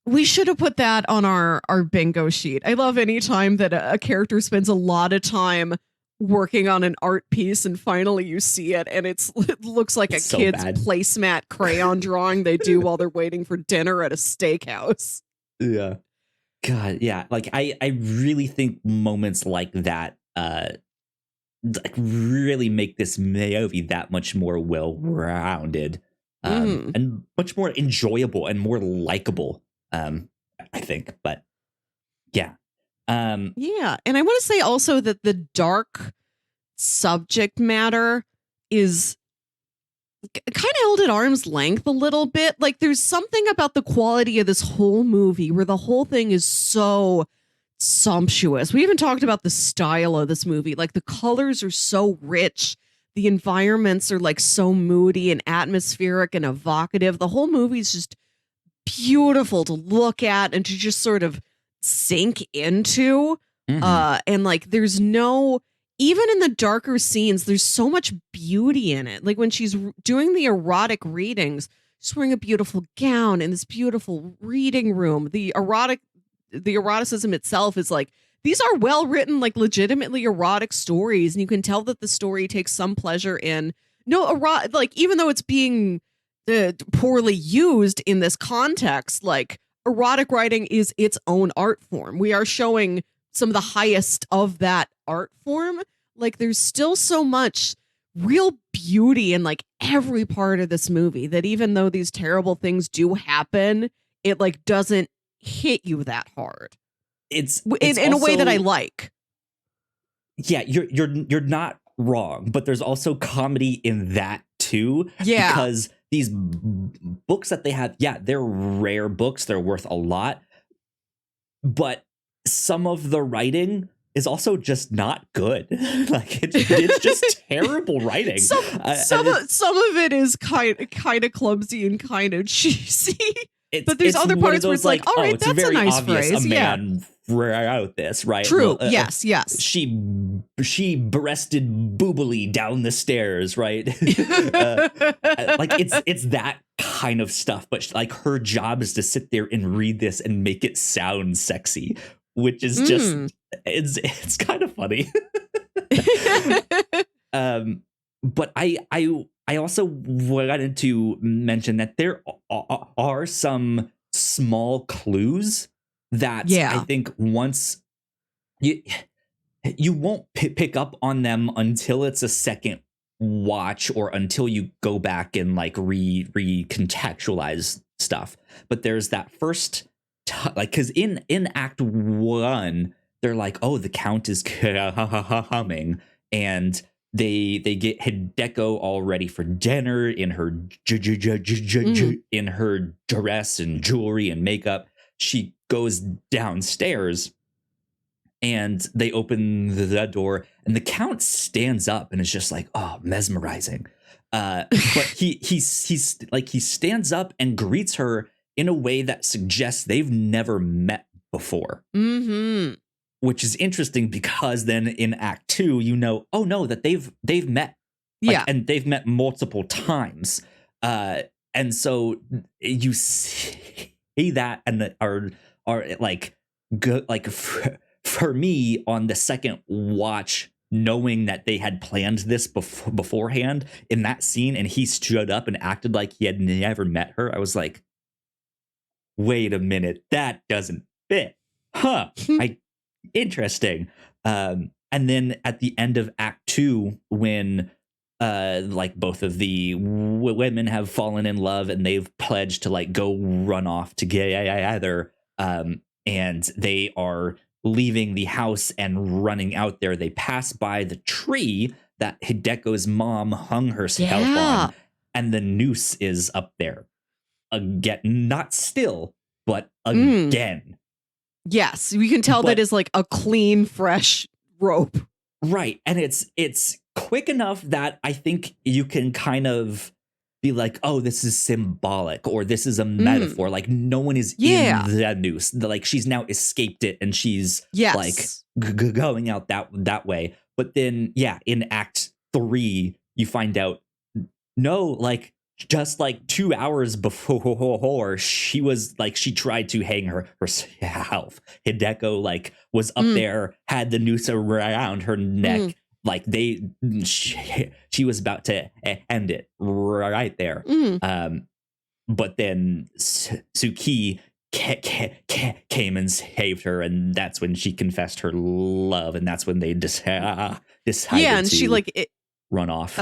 We should have put that on our bingo sheet. I love any time that a character spends a lot of time working on an art piece and finally you see it and it looks like a kid's placemat crayon drawing they do while they're waiting for dinner at a steakhouse.
Yeah. God, yeah. Like I really think moments like that like really make this movie that much more well-rounded and much more enjoyable and more likable, I think. But yeah.
Yeah, and I want to say also that the dark subject matter is kind of held at arm's length a little bit. Like there's something about the quality of this whole movie where the whole thing is so sumptuous. We even talked about the style of this movie. Like the colors are so rich. The environments are like so moody and atmospheric and evocative. The whole movie is just beautiful to look at and to just sort of sink into. And like there's no, even in the darker scenes, there's so much beauty in it. Like when she's doing the erotic readings, she's wearing a beautiful gown in this beautiful reading room. The eroticism itself is like, these are well written, like legitimately erotic stories, and you can tell that the story takes some pleasure in like even though it's being poorly used in this context, like erotic writing is its own art form. We are showing some of the highest of that art form. Like there's still so much real beauty in like every part of this movie that even though these terrible things do happen, it like doesn't hit you that hard.
It's
in
also,
a way that I like.
Yeah, you're not wrong, but there's also comedy in that too.
Yeah,
because these books that they have, yeah, they're rare books. They're worth a lot, but some of the writing is also just not good. Like it's just terrible writing.
Some of it is kind of clumsy and kind of cheesy. But there's other parts where it's like, all right, that's a nice phrase.
A man wrote this, right?
True. Well, yes.
She breasted boobily down the stairs, right? Like it's that kind of stuff. But like her job is to sit there and read this and make it sound sexy, which is just it's kind of funny. But I also wanted to mention that there are some small clues that I think once you won't pick up on them until it's a second watch or until you go back and like recontextualize stuff. But there's that first like because in Act 1 they're like, oh, the Count is coming, and they get Hideko all ready for dinner in her in her dress and jewelry and makeup. She goes downstairs and they open the door and the Count stands up and is just like, oh, mesmerizing. But he's like, he stands up and greets her in a way that suggests they've never met before. Which is interesting because then in Act 2, you know, oh no, that they've met, like, and they've met multiple times, and so you see that and are like good. Like for me on the second watch, knowing that they had planned this beforehand in that scene, and he stood up and acted like he had never met her, I was like, wait a minute, that doesn't fit, huh? Interesting. And then at the end of Act 2, when like both of the women have fallen in love and they've pledged to like go run off together, and they are leaving the house and running out there, they pass by the tree that Hideko's mom hung herself on, and the noose is up there again, not still, but again.
Yes, we can tell that is like a clean, fresh rope.
Right. And it's quick enough that I think you can kind of be like, oh, this is symbolic or this is a metaphor. Like no one is in the noose. Like she's now escaped it and she's like going out that way. But then, yeah, in Act 3, you find out, no, like, just like 2 hours before, she was like, she tried to hang herself. Hideko, like, was up there, had the noose around her neck. Like, she was about to end it right there. But then Sook-hee came and saved her, and that's when she confessed her love, and that's when they decided
and
to
she
run off.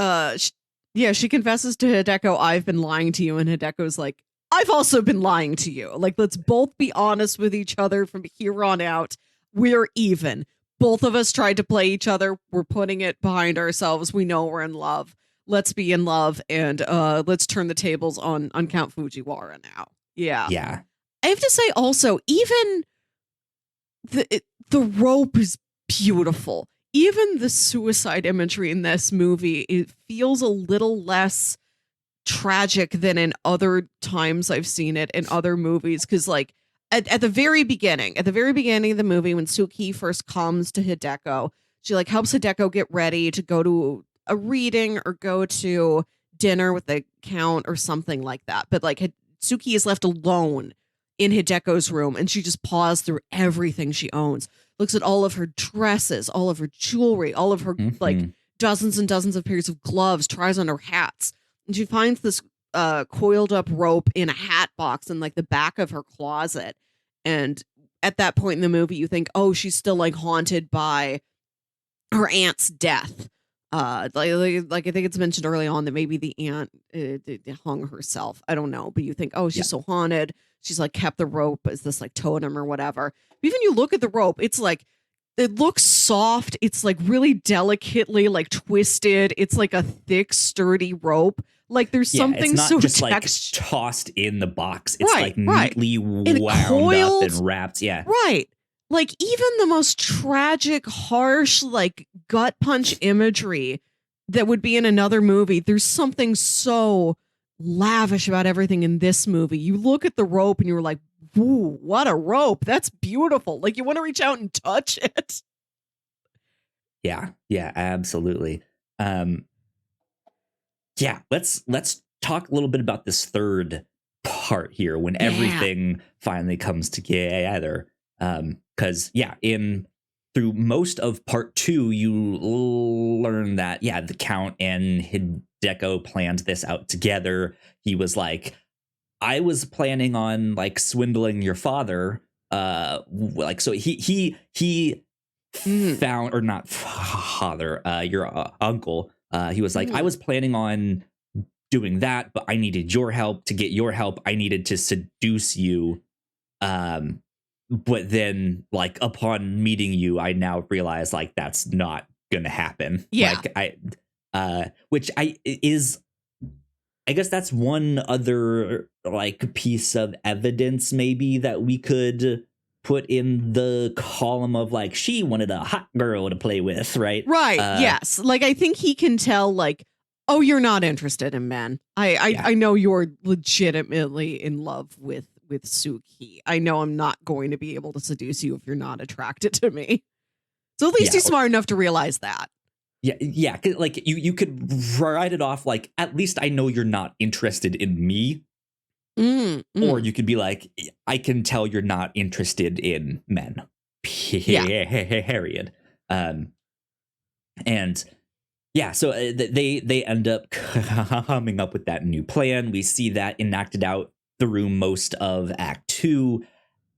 She confesses to Hideko, I've been lying to you, and Hideko's like, I've also been lying to you. Like, let's both be honest with each other from here on out. We're even. Both of us tried to play each other. We're putting it behind ourselves. We know we're in love. Let's be in love, and let's turn the tables on Count Fujiwara now. Yeah. I have to say also, even the rope is beautiful. Even the suicide imagery in this movie, it feels a little less tragic than in other times I've seen it in other movies. Because like at the very beginning of the movie, when Sook-hee first comes to Hideko, she like helps Hideko get ready to go to a reading or go to dinner with the count or something like that. But like Sook-hee is left alone in Hideko's room, and she just paws through everything she owns, looks at all of her dresses, all of her jewelry, all of her like dozens and dozens of pairs of gloves, tries on her hats, and she finds this coiled up rope in a hat box in like the back of her closet. And at that point in the movie, you think, oh, she's still like haunted by her aunt's death. Like I think it's mentioned early on that maybe the aunt hung herself. I don't know, but you think, oh, she's so haunted. She's like kept the rope as this like totem or whatever. But even you look at the rope, it's like, it looks soft. It's like really delicately like twisted. It's like a thick, sturdy rope. Like there's something
it's not
so
just like tossed in the box. It's like neatly wound up and wrapped. Yeah.
Right. Like even the most tragic, harsh, like gut punch imagery that would be in another movie, there's something so lavish about everything in this movie. You look at the rope and you're like, ooh, what a rope. That's beautiful. Like you want to reach out and touch it.
Yeah, absolutely. Let's talk a little bit about this third part here when everything finally comes together. Because through most of part 2, you learn that the Count and Hideko planned this out together. He was like, I was planning on like swindling your father. So he found, or not father, your uncle. He was like, I was planning on doing that, but I needed your help. To get your help, I needed to seduce you. But then, like, upon meeting you, I now realize, like, that's not gonna happen.
Yeah.
Like, I guess that's one other, like, piece of evidence, maybe, that we could put in the column of, like, she wanted a hot girl to play with, right?
Right, yes. Like, I think he can tell, like, oh, you're not interested in men. I know you're legitimately in love with Sook-hee. I know I'm not going to be able to seduce you if you're not attracted to me. So at least he's smart enough to realize that.
Yeah. Like you could write it off like, at least I know you're not interested in me. Or you could be like, I can tell you're not interested in men. Period. So they end up coming up with that new plan. We see that enacted out through most of Act 2,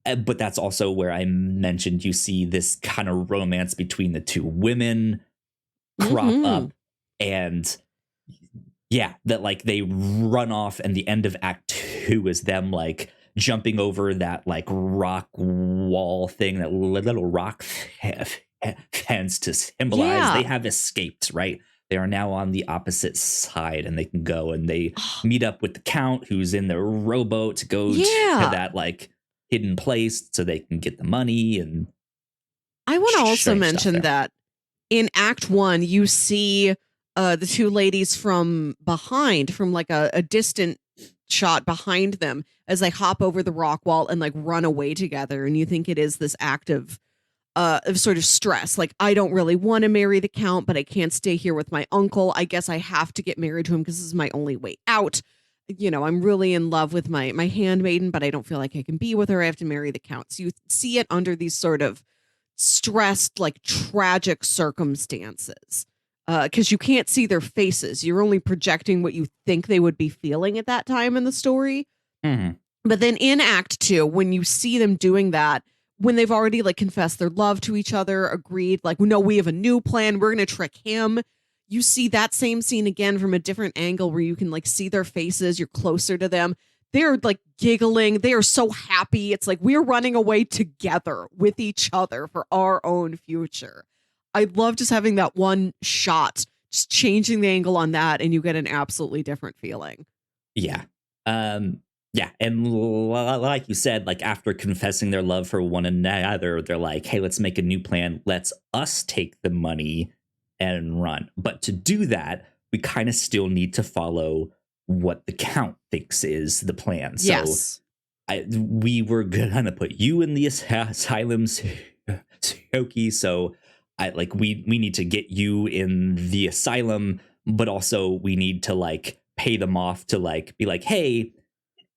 but that's also where I mentioned you see this kind of romance between the two women crop up, and that like they run off, and the end of Act 2 is them like jumping over that like rock wall thing, that little rock fence to symbolize they have escaped, right? They are now on the opposite side, and they can go and they meet up with the Count, who's in the rowboat, to go to that like hidden place so they can get the money. And
I want to also mention that in Act 1, you see the two ladies from behind, from like a distant shot behind them as they hop over the rock wall and like run away together. And you think it is this act of of sort of stress. Like, I don't really want to marry the Count, but I can't stay here with my uncle. I guess I have to get married to him because this is my only way out. You know, I'm really in love with my handmaiden, but I don't feel like I can be with her. I have to marry the Count. So you see it under these sort of stressed, like tragic circumstances. Because you can't see their faces. You're only projecting what you think they would be feeling at that time in the story.
Mm-hmm.
But then in Act 2, when you see them doing that, when they've already like confessed their love to each other, agreed, like, no, we have a new plan. We're going to trick him. You see that same scene again from a different angle where you can like see their faces. You're closer to them. They're like giggling. They are so happy. It's like we're running away together with each other for our own future. I love just having that one shot, just changing the angle on that, and you get an absolutely different feeling.
Yeah. Yeah, and like you said, like after confessing their love for one another, they're like, hey, let's make a new plan. Let's us take the money and run. But to do that, we kind of still need to follow what the Count thinks is the plan. So
yes.
We were going to put you in the asylum, Sook-hee. So we need to get you in the asylum, but also we need to like pay them off to like be like, hey,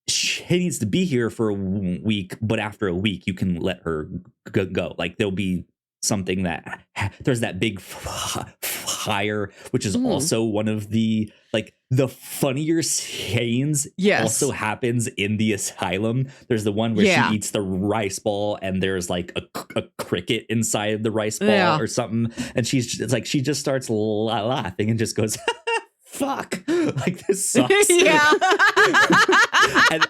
she needs to be here for a week, but after a week you can let her go. Like there'll be something that there's that big fire, which is also one of the like the funnier scenes. Also happens in the asylum. There's the one where she eats the rice ball and there's like a cricket inside the rice ball or something, and she just starts laughing and just goes fuck, like this sucks.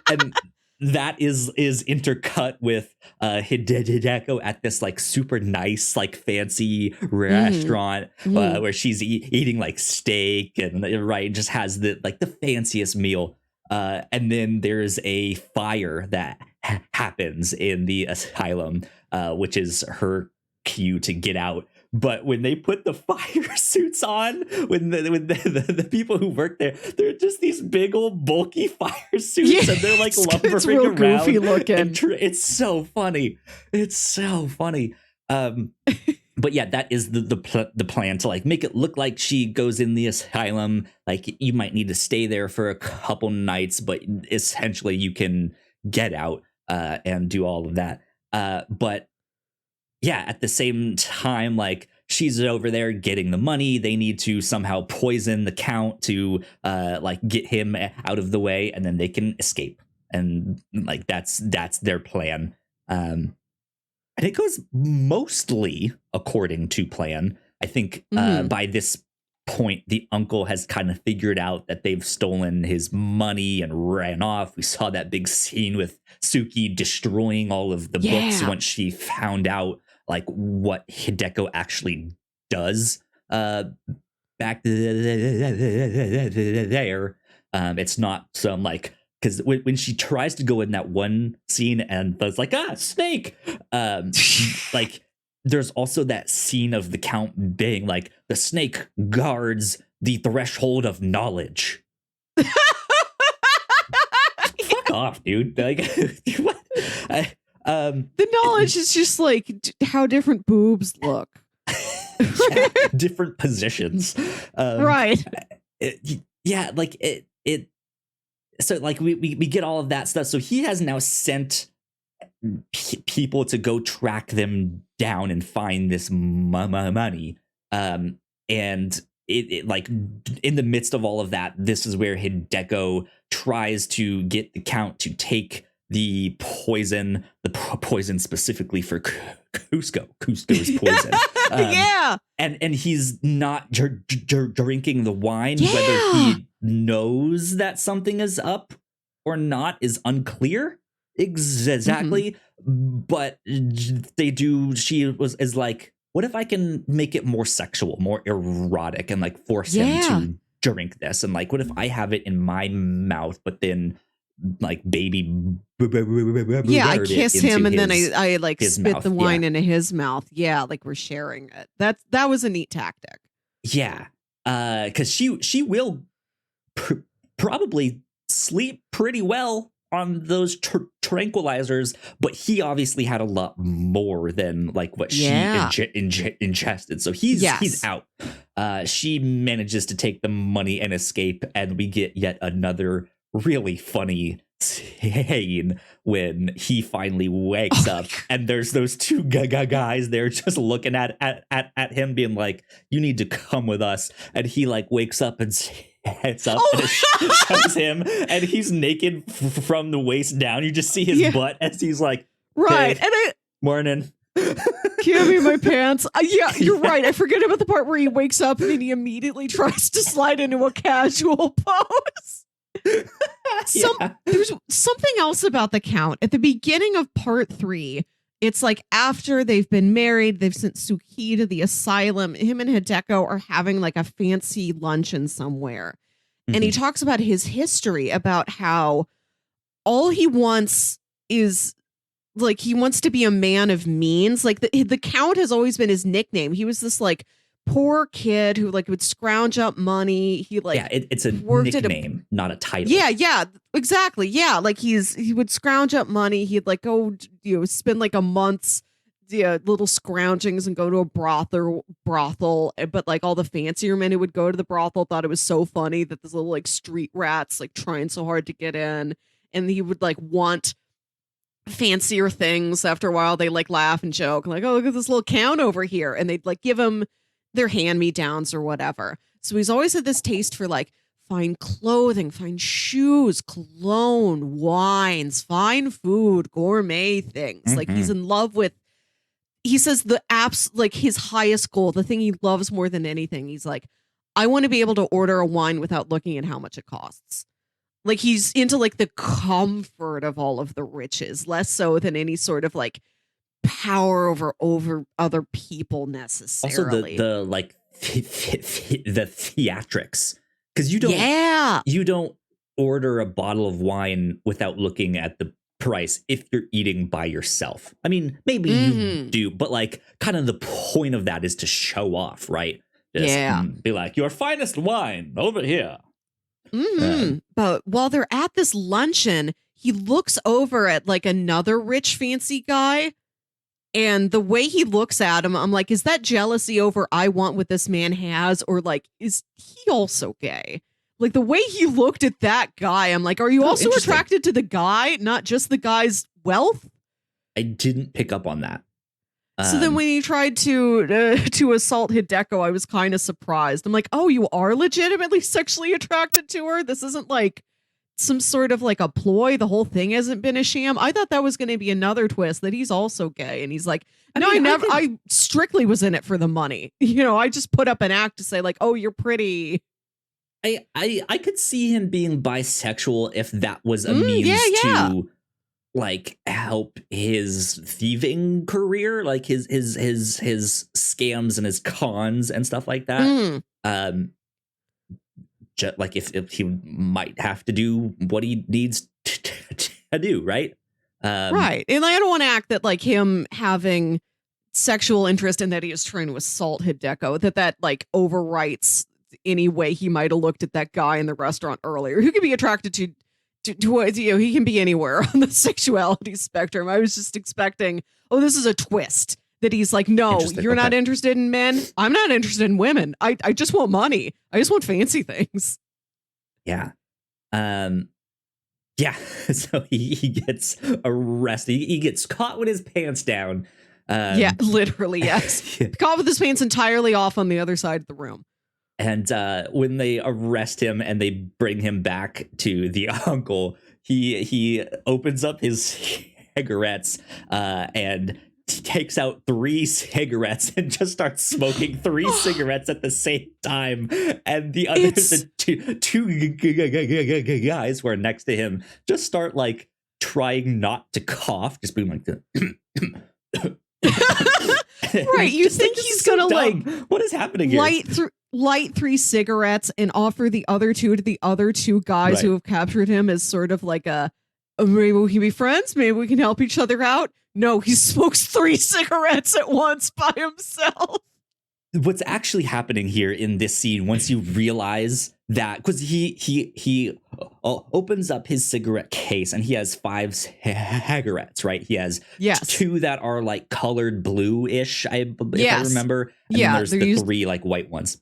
and that is intercut with Hideko at this like super nice like fancy restaurant where she's eating like steak and just has the like the fanciest meal, and then there's a fire that happens in the asylum, which is her cue to get out. But when they put the fire suits on, when the people who work there, they're just these big old bulky fire suits, and they're like lumbering
it's real
around.
Goofy looking.
It's so funny. It's so funny. But yeah, that is the plan, to like make it look like she goes in the asylum. Like you might need to stay there for a couple nights, but essentially you can get out and do all of that. But yeah, at the same time, like she's over there getting the money. They need to somehow poison the Count to like get him out of the way, and then they can escape. And like that's their plan. And it goes mostly according to plan. I think by this point, the uncle has kind of figured out that they've stolen his money and ran off. We saw that big scene with Sook-hee destroying all of the books once she found out like what Hideko actually does back there. It's not some like, because when she tries to go in that one scene and it's like, snake, like there's also that scene of the Count being like, the snake guards the threshold of knowledge. Fuck off, dude. Like, what?
The knowledge is just like how different boobs look.
Different positions.
Right.
Like it. So like we get all of that stuff. So he has now sent people to go track them down and find this money. And it like in the midst of all of that, this is where Hideko tries to get the Count to take the poison specifically for Cusco. Cusco's poison. And he's not drinking the wine. Whether he knows that something is up or not is unclear exactly. But they do. She is like, what if I can make it more sexual, more erotic, and like force him to drink this? And like, what if I have it in my mouth, but then like baby
I kiss him and then I like spit
mouth.
the wine into his mouth. Like we're sharing it. That was a neat tactic.
Because she will probably sleep pretty well on those tranquilizers, but he obviously had a lot more than like what she ingested. So he's out. She manages to take the money and escape, and we get yet another really funny scene when he finally wakes up and there's those two guys there just looking at him being like, you need to come with us, and he like wakes up and heads up and it shows him and he's naked from the waist down. You just see his butt as he's like,
right,
hey,
and
morning.
Give me my pants. Yeah, you're right. I forget about the part where he wakes up and then he immediately tries to slide into a casual pose. There's something else about the Count. At the beginning of part 3, it's like after they've been married, they've sent Sook-hee to the asylum. Him and Hideko are having like a fancy luncheon somewhere. Mm-hmm. And he talks about his history, about how all he wants is like, he wants to be a man of means. Like the Count has always been his nickname. He was this like poor kid who like would scrounge up money. He like
it's a nickname, not a title.
Yeah, exactly. Yeah, like he would scrounge up money. He'd like go spend like a month's little scroungings and go to a brothel. But like all the fancier men who would go to the brothel thought it was so funny that this little like street rats like trying so hard to get in, and he would like want fancier things. After a while, they like laugh and joke like, oh, look at this little Count over here, and they'd like give him their hand-me-downs or whatever. So he's always had this taste for like fine clothing, fine shoes, cologne, wines, fine food, gourmet things. Mm-hmm. Like he's in love with, he says the apps, like his highest goal, the thing he loves more than anything. He's like, I want to be able to order a wine without looking at how much it costs. Like he's into like the comfort of all of the riches, less so than any sort of like power over other people necessarily.
Also the like the theatrics, because you don't order a bottle of wine without looking at the price if you're eating by yourself. I mean, maybe you do, but like kind of the point of that is to show off, right? Just be like, your finest wine over here.
But while they're at this luncheon, he looks over at like another rich fancy guy. And the way he looks at him, I'm like, is that jealousy over I want what this man has? Or like, is he also gay? Like the way he looked at that guy, I'm like, are you also attracted to the guy, not just the guy's wealth?
I didn't pick up on that.
So then when he tried to assault Hideko, I was kind of surprised. I'm like, oh, you are legitimately sexually attracted to her? This isn't like some sort of like a ploy. The whole thing hasn't been a sham. I thought that was going to be another twist, that he's also gay. And he's like, no, I strictly was in it for the money. I just put up an act to say like, oh, you're pretty.
I could see him being bisexual if that was a means to like help his thieving career, like his scams and his cons and stuff like that. Just like if he might have to do what he needs to do, right?
Right. And I don't want to act that like him having sexual interest in that he is trying to assault Hideko, that like overwrites any way he might have looked at that guy in the restaurant earlier, who could be attracted to he can be anywhere on the sexuality spectrum. I was just expecting, this is a twist. That he's like, no, you're not interested in men. I'm not interested in women. I just want money. I just want fancy things.
Yeah. Yeah. So he gets arrested. He gets caught with his pants down.
Yeah, literally, yes. Caught with his pants entirely off on the other side of the room.
And when they arrest him and they bring him back to the uncle, he opens up his cigarettes and takes out 3 cigarettes and just starts smoking 3 cigarettes at the same time. And the other two guys who are next to him just start like trying not to cough, just being like
right. You think he's gonna like,
what is happening here?
Light 3 cigarettes and offer the other 2 to the other 2 guys who have captured him as sort of like maybe we can be friends, maybe we can help each other out. No, he smokes 3 cigarettes at once by himself.
What's actually happening here in this scene, once you realize that, because he opens up his cigarette case, and he has 5 cigarettes, right? He has 2 that are like colored blue-ish, if I remember. And then there's the 3 like white ones.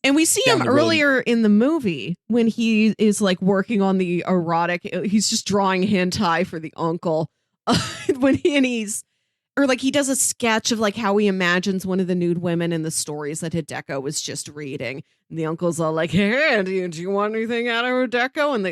And we see him earlier in the movie when he is like working on the erotic. He's just drawing hentai for the uncle. He does a sketch of like how he imagines one of the nude women in the stories that Hideko was just reading. And the uncle's all like, "Hey, do you want anything out of Hideko?" And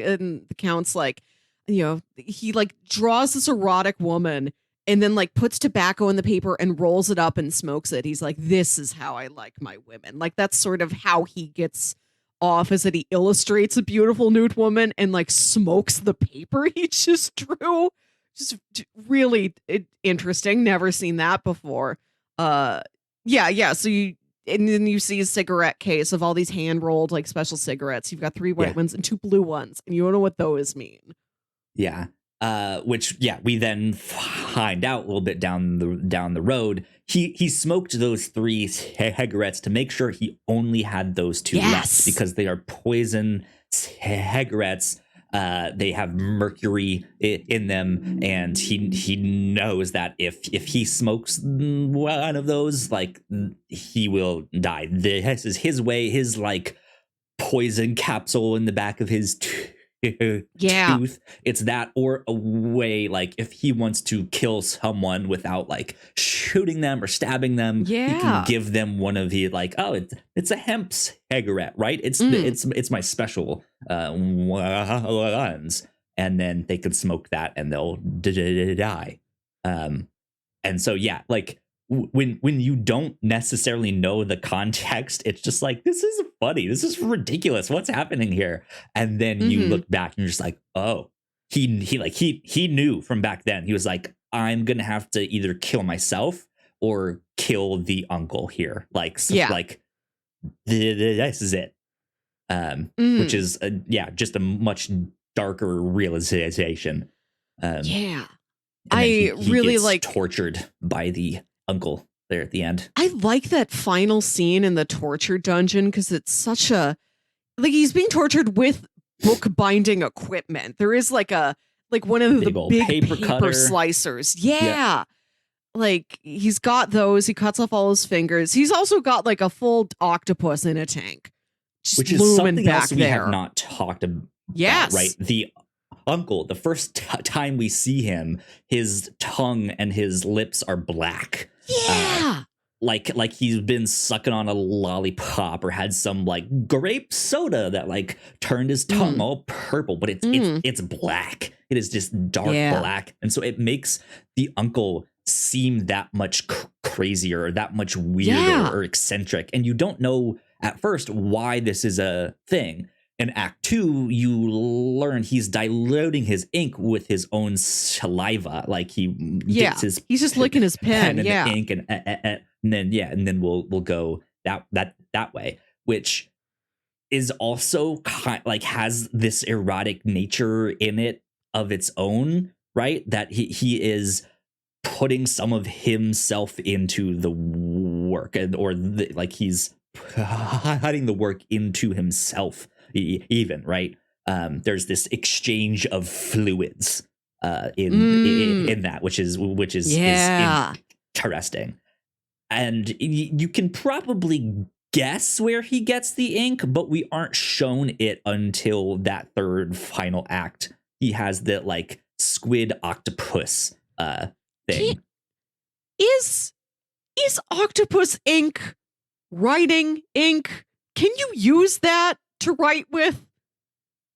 the Count's like, he like draws this erotic woman and then like puts tobacco in the paper and rolls it up and smokes it. He's like, "This is how I like my women." Like that's sort of how he gets off, is that he illustrates a beautiful nude woman and like smokes the paper he just drew. Just really interesting. Never seen that before. So then you see a cigarette case of all these hand rolled like special cigarettes. You've got 3 white ones and 2 blue ones, and you don't know what those mean.
Yeah. We then find out a little bit down the road. He smoked those 3 cigarettes to make sure he only had those 2 left, because they are poison cigarettes. They have mercury in them, and he knows that if he smokes one of those, like, he will die. This is his way, his like poison capsule in the back of his tooth. It's that, or a way, like if he wants to kill someone without like shooting them or stabbing them, he can give them one of the like, oh, it's a hemp cigarette, right? It's my special ones, and then they can smoke that and they'll die. And so like when you don't necessarily know the context, it's just like, this is funny, this is ridiculous, what's happening here? And then you look back and you're just like, oh, he knew from back then. He was like, I'm gonna have to either kill myself or kill the uncle here, like like this is it. Which is just a much darker realization. I
really like
tortured by the uncle there at the end.
I like that final scene in the torture dungeon because it's such a, like, he's being tortured with bookbinding equipment. There is like one of the big paper slicers. Like he's got those. He cuts off all his fingers. He's also got like a full octopus in a tank,
which is something else we have not talked about. Right, the uncle, the first time we see him, his tongue and his lips are black. Like he's been sucking on a lollipop or had some like grape soda that like turned his tongue all purple, but it's black. It is just dark black, and so it makes the uncle seem that much crazier, or that much weirder or eccentric, and you don't know at first why this is a thing. In Act 2, you learn he's diluting his ink with his own saliva. Like he gets
he's just licking his pen
and the ink, and then we'll go that way, which is also like has this erotic nature in it of its own, right? That he is putting some of himself into the work, like he's putting the work into himself. Even right, there's this exchange of fluids in that, which is interesting, and you can probably guess where he gets the ink, but we aren't shown it until that third final act. He has the like squid octopus thing.
Is octopus ink writing ink? Can you use that to write with?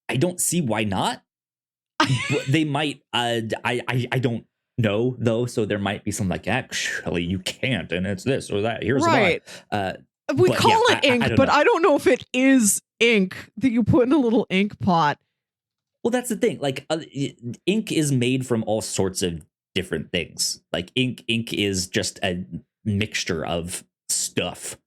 I don't see why not. They might. I don't know though, so there might be some like, actually you can't, and it's this or that. Here's why.
We call it ink, but I don't know if it is ink that you put in a little ink pot.
Well, that's the thing. Like, ink is made from all sorts of different things. Like ink is just a mixture of stuff.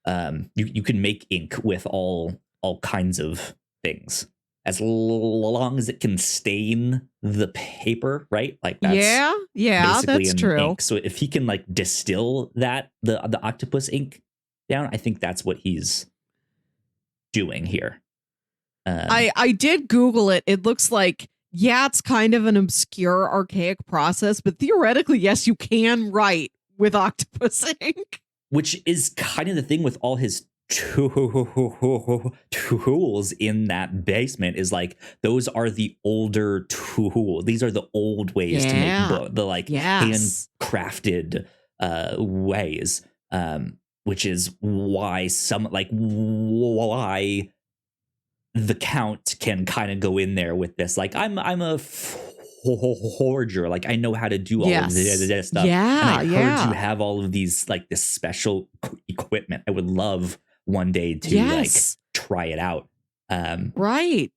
You can make ink with all kinds of things, as long as it can stain the paper, right? Like that's
that's true.
Ink. So if he can like distill that the octopus ink down, I think that's what he's doing here.
I did Google it. It looks like, yeah, it's kind of an obscure, archaic process, but theoretically, yes, you can write with octopus ink.
Which is kind of the thing with all his tools in that basement, is like those are the older tools. These are the old ways to make the like handcrafted ways, which is why why the Count can kind of go in there with this. Like, I'm a forger. Like, I know how to do all of this stuff.
Yeah,
and I heard you have all of these, like, this special equipment. I would love one day to like try it out.
Right.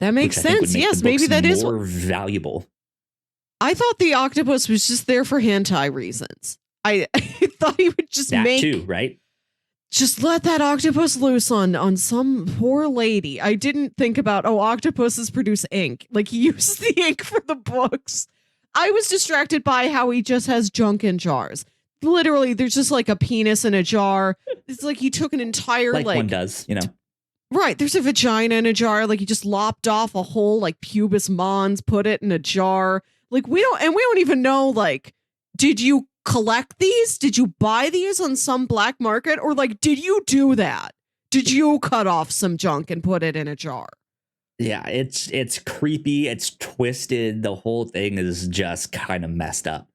That makes sense. Yes, maybe that is
more valuable.
I thought the octopus was just there for hentai reasons. I thought he would just
that too, right?
Just let that octopus loose on some poor lady. I didn't think about, octopuses produce ink. Like, he uses the ink for the books. I was distracted by how he just has junk in jars. Literally, there's just like a penis in a jar. It's like he took an entire
like one does, you know.
Right, there's a vagina in a jar. Like, he just lopped off a whole like pubis mons, put it in a jar. Like, we don't even know, like, did you collect these? Did you buy these on some black market? Or like, did you do that? Did you cut off some junk and put it in a jar?
Yeah, it's creepy. It's twisted. The whole thing is just kind of messed up.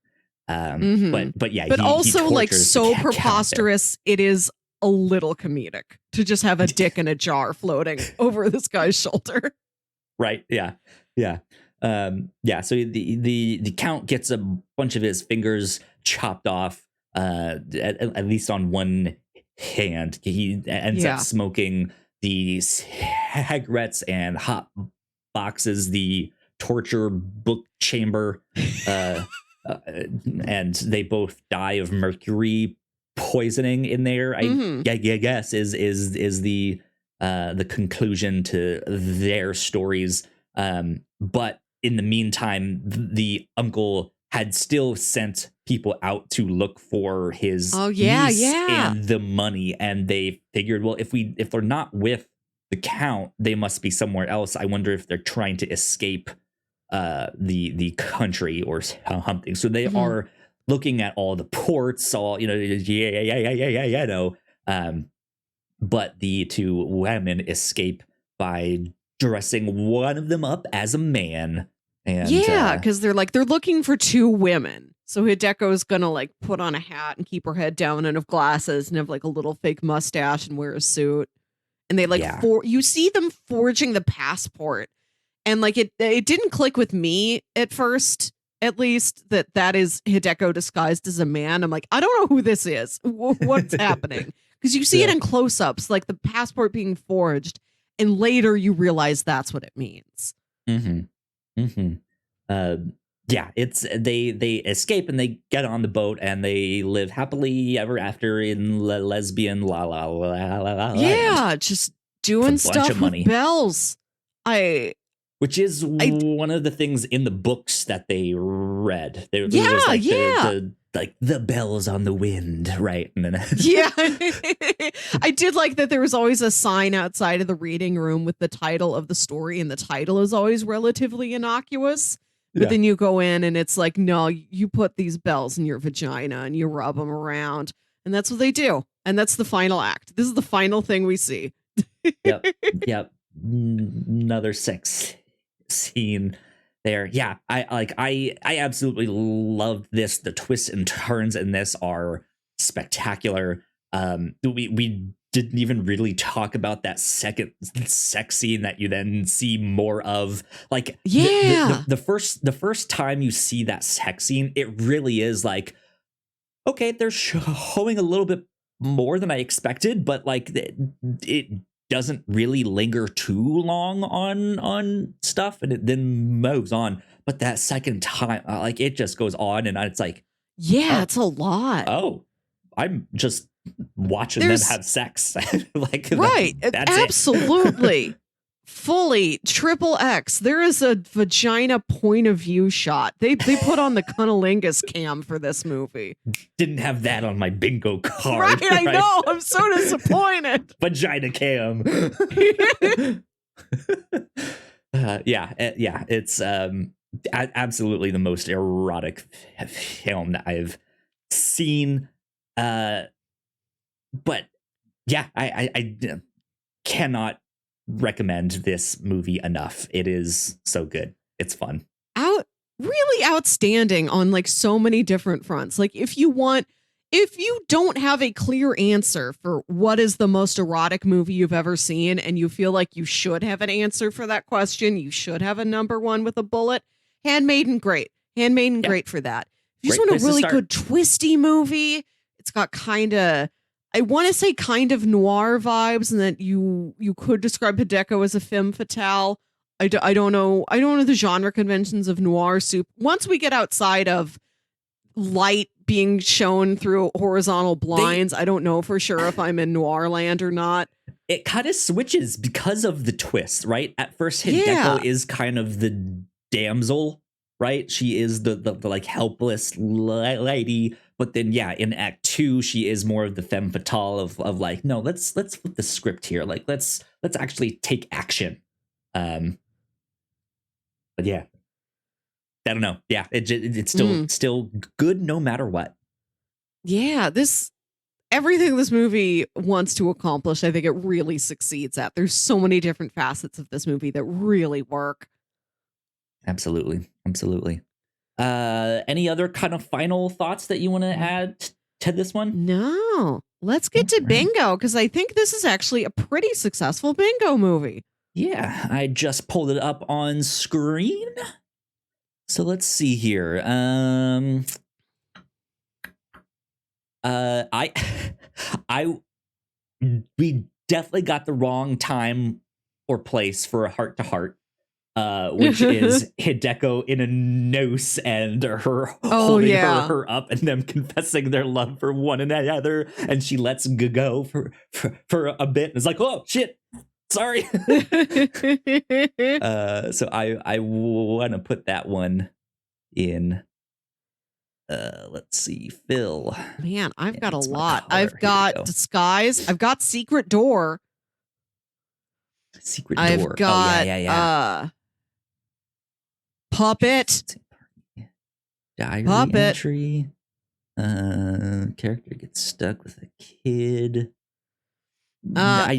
But yeah,
but also like so preposterous. It is a little comedic to just have a dick in a jar floating over this guy's shoulder.
Right. Yeah. Yeah. So the Count gets a bunch of his fingers chopped off, at least on one hand. He ends up smoking the cigarettes and hot boxes, the torture book chamber, and they both die of mercury poisoning in there. I guess is the conclusion to their stories. But in the meantime, the uncle had still sent people out to look for his niece and the money, and they figured, well, if they're not with the Count, they must be somewhere else. I wonder if they're trying to escape the country or something. So they are looking at all the ports, all but the two women escape by dressing one of them up as a man. And
because they're looking for two women. So Hideko's gonna like put on a hat and keep her head down and have glasses and have like a little fake mustache and wear a suit. And they you see them forging the passport. And like it didn't click with me at first, at least, that is Hideko disguised as a man. I'm like, I don't know who this is. What's happening? Because you see it in close-ups, like the passport being forged, and later you realize that's what it means.
It's they escape and they get on the boat and they live happily ever after in lesbian
just doing stuff with bells.
Which is one of the things in the books that they read. There was the bells on the wind, right? And then
I did like that there was always a sign outside of the reading room with the title of the story, and the title is always relatively innocuous. But then you go in and it's like, no, you put these bells in your vagina and you rub them around. And that's what they do. And that's the final act. This is the final thing we see.
Yep. Another sex scene there. Yeah, I absolutely loved this. The twists and turns in this are spectacular. We didn't even really talk about that second sex scene that you then see more of. Like, the first time you see that sex scene, it really is like, okay, they're showing a little bit more than I expected, but like it doesn't really linger too long on stuff, and it then moves on. But that second time, like, it just goes on, and it's like,
it's a lot.
Oh, I'm just watching them have sex. Like,
right.
That's
absolutely. Fully triple X. There is a vagina point of view shot. They put on the cunnilingus cam for this movie.
Didn't have that on my bingo card.
Right, I know. I'm so disappointed.
Vagina cam. Yeah, it's absolutely the most erotic film that I've seen. But yeah, I cannot recommend this movie enough. It is so good. It's fun.
Really outstanding on like so many different fronts. Like if you don't have a clear answer for what is the most erotic movie you've ever seen, and you feel like you should have an answer for that question, you should have a number one with a bullet. Handmaiden, great. Handmaiden, great for that. If you just want a really good twisty movie, it's got I want to say kind of noir vibes, and that you could describe Hideko as a femme fatale. I don't know. I don't know the genre conventions of noir soup. Once we get outside of light being shown through horizontal blinds, I don't know for sure if I'm in noir land or not.
It kind of switches because of the twist, right? At first, Hideko is kind of the damsel, right? She is the like helpless lady. But then, in Act 2, she is more of the femme fatale of like, no, let's flip the script here. Like, let's actually take action. But yeah, I don't know. Yeah, it's still good no matter what.
Yeah, everything this movie wants to accomplish, I think it really succeeds at. There's so many different facets of this movie that really work.
Absolutely. Any other kind of final thoughts that you want to add to this one?
No. Let's get to bingo, because I think this is actually a pretty successful bingo movie.
Yeah, I just pulled it up on screen. So let's see here. We definitely got the wrong time or place for a heart-to-heart, which is Hideko in a noose and her holding her up and them confessing their love for one another, and she lets go for a bit. It's like, oh shit. Sorry. So I want to put that one in. Let's see, Phil.
Man, I've got a lot. I've got disguise. I've got secret door. I've got puppet.
Diary entry. Character gets stuck with a kid. I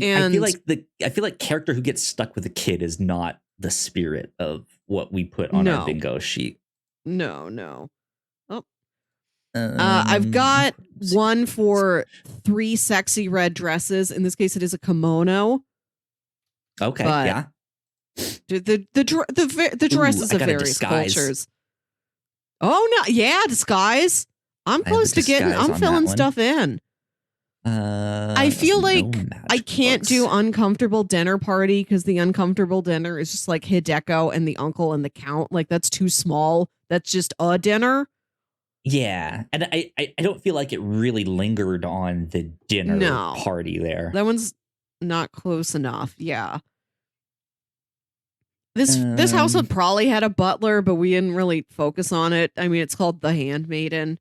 feel like character who gets stuck with a kid is not the spirit of what we put on our bingo sheet.
No. Oh. I've got one for 3 sexy red dresses. In this case, it is a kimono.
Okay, yeah.
The dresses of various cultures. Oh no, yeah, disguise. I'm close to getting. I'm filling stuff in. I feel like I can't do uncomfortable dinner party because the uncomfortable dinner is just like Hideko and the uncle and the count. Like that's too small. That's just a dinner.
Yeah, and I don't feel like it really lingered on the dinner party there.
That one's not close enough. Yeah. This household probably had a butler, but we didn't really focus on it. I mean, it's called The Handmaiden.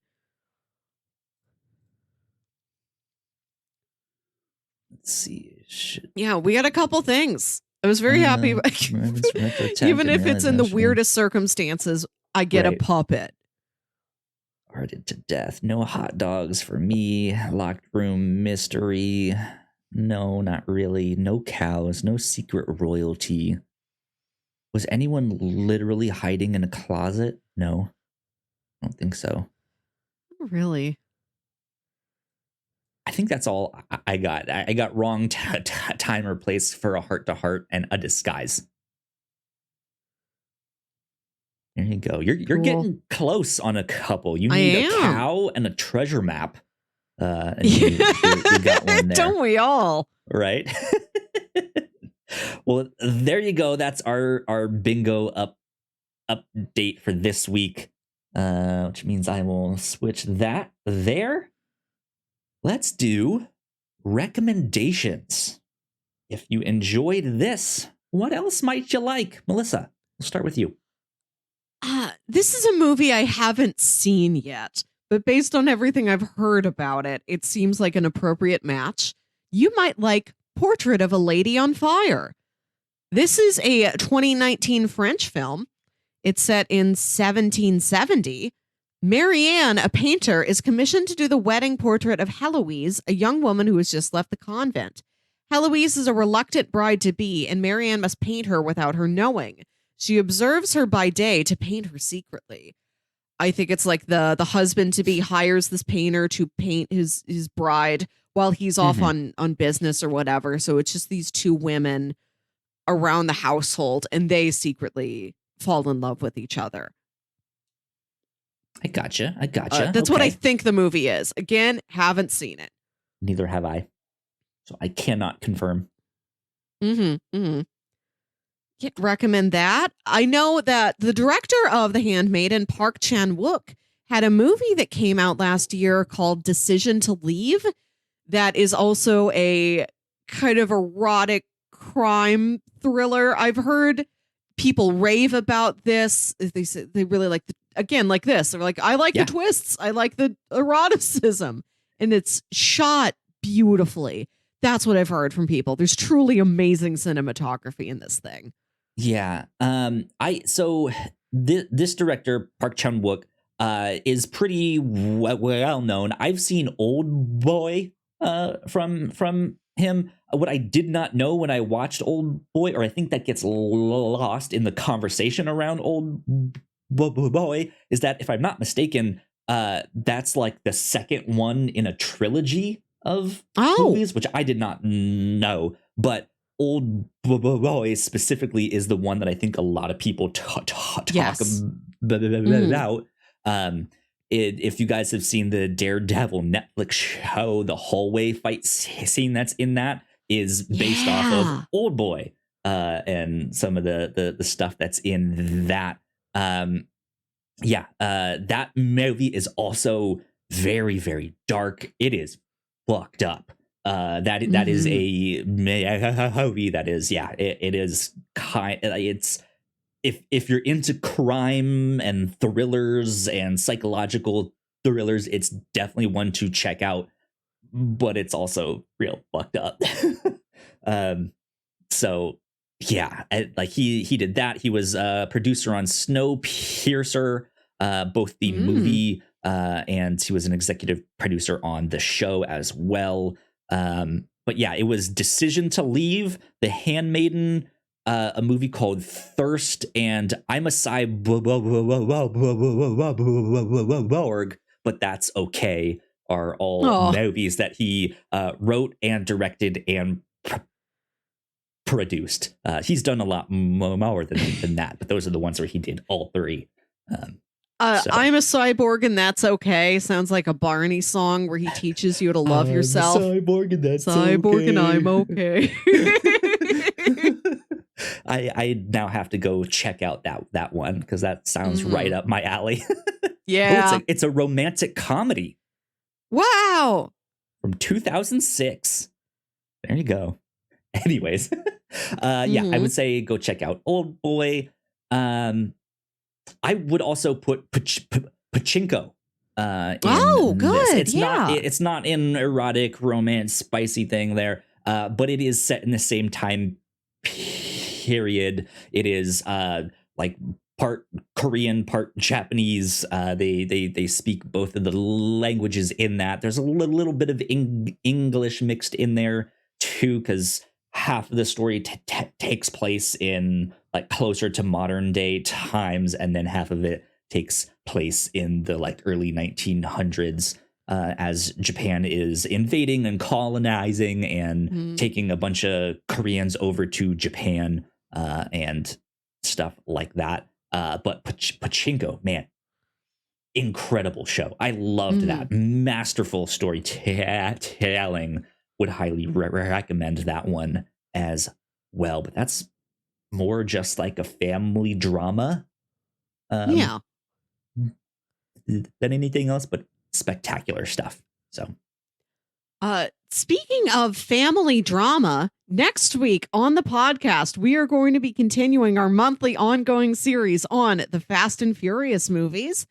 Let's see.
Yeah, we had a couple things. I was very happy. Even if it's in the weirdest circumstances, I get a puppet.
Arded to death. No hot dogs for me. Locked room mystery. No, not really. No cows. No secret royalty. Was anyone literally hiding in a closet? No, I don't think so.
Really?
I think that's all I got. I got wrong time or place for a heart-to-heart and a disguise. There you go. You're
cool.
Getting close on a couple. You need a cow and a treasure map. And you got one there.
Don't we all?
Right? Well, there you go. That's our bingo update for this week, which means I will switch that there. Let's do recommendations. If you enjoyed this, what else might you like? Melissa, we'll start with you.
This is a movie I haven't seen yet, but based on everything I've heard about it, it seems like an appropriate match. You might like Portrait of a Lady on Fire. This is a 2019 French film. It's set in 1770. Marianne, a painter, is commissioned to do the wedding portrait of Heloise, a young woman who has just left the convent. Heloise is a reluctant bride-to-be, and Marianne must paint her without her knowing. She observes her by day to paint her secretly. I think it's like the husband-to-be hires this painter to paint his bride while he's off on business or whatever. So it's just these two women around the household, and they secretly fall in love with each other.
I gotcha.
That's what I think the movie is. Again, haven't seen it.
Neither have I. So I cannot confirm.
Can't recommend that. I know that the director of The Handmaiden, Park Chan-wook, had a movie that came out last year called Decision to Leave. That is also a kind of erotic crime thriller. I've heard people rave about this. They say they really like like this. They're like, I like the twists. I like the eroticism. And it's shot beautifully. That's what I've heard from people. There's truly amazing cinematography in this thing.
Yeah. This director, Park Chan-wook, is pretty well known. I've seen Old Boy from him. What I did not know when I watched Old Boy, or I think that gets lost in the conversation around Old Boy, is that if I'm not mistaken, that's like the second one in a trilogy of movies, which I did not know. But Old Boy specifically is the one that I think a lot of people talk about. If you guys have seen the Daredevil Netflix show, the hallway fight scene that's in that is based off of Old Boy, and some of the stuff that's in that. That movie is also very, very dark. It is fucked up. That is a movie that is, it is it's, if you're into crime and thrillers and psychological thrillers, it's definitely one to check out, but it's also real fucked up. So yeah, like he did that. He was a producer on Snowpiercer, both the movie, and he was an executive producer on the show as well. But yeah, it was Decision to Leave, The Handmaiden, a movie called Thirst, and I'm a cyborg, but that's okay, are all movies that he wrote and directed and produced. He's done a lot more than that, but those are the ones where he did all three.
I'm a cyborg and that's okay. Sounds like a Barney song where he teaches you to love yourself.
Cyborg and that's
cyborg
okay.
And I'm okay.
I now have to go check out that one because that sounds right up my alley.
Yeah.
It's a romantic comedy.
Wow.
From 2006. There you go. Anyways, I would say go check out Old Boy. I would also put Pachinko.
Good.
It's not an erotic romance spicy thing there, but it is set in the same time period. It is like part Korean, part Japanese. They speak both of the languages in that. There's a little bit of English mixed in there too, because half of the story takes place in like closer to modern day times, and then half of it takes place in the like early 1900s, as Japan is invading and colonizing and taking a bunch of Koreans over to Japan, and stuff like that. But Pachinko, man, incredible show. I loved that. Masterful storytelling. Would highly recommend that one as well. But that's more just like a family drama than anything else, but spectacular stuff. So
speaking of family drama, next week on the podcast, we are going to be continuing our monthly ongoing series on the Fast and Furious movies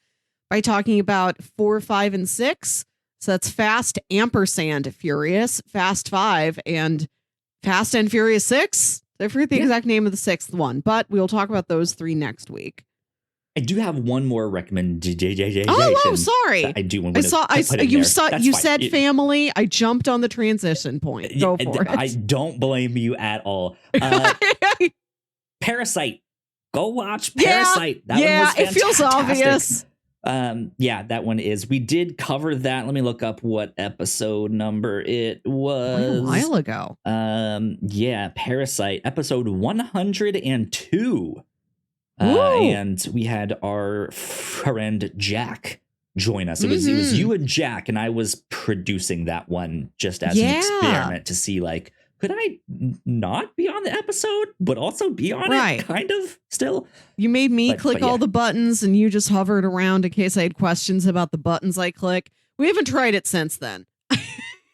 by talking about 4, 5, and 6. So that's Fast ampersand Furious, Fast 5, and Fast and Furious 6. I forget the exact name of the sixth one, but we'll talk about those three next week.
I do have one more recommendation.
Oh, sorry.
I do want
to you said family. I jumped on the transition point. Go for it.
I don't blame you at all. Parasite. Go watch Parasite. That one was fantastic.
It feels obvious.
That one is. We did cover that. Let me look up what episode number it was.
A while ago.
Parasite, episode 102. And we had our friend Jack join us. It was you and Jack, and I was producing that one just as an experiment to see, like, could I not be on the episode, but also be on it, kind of, still?
You made me click all the buttons, and you just hovered around in case I had questions about the buttons I click. We haven't tried it since then.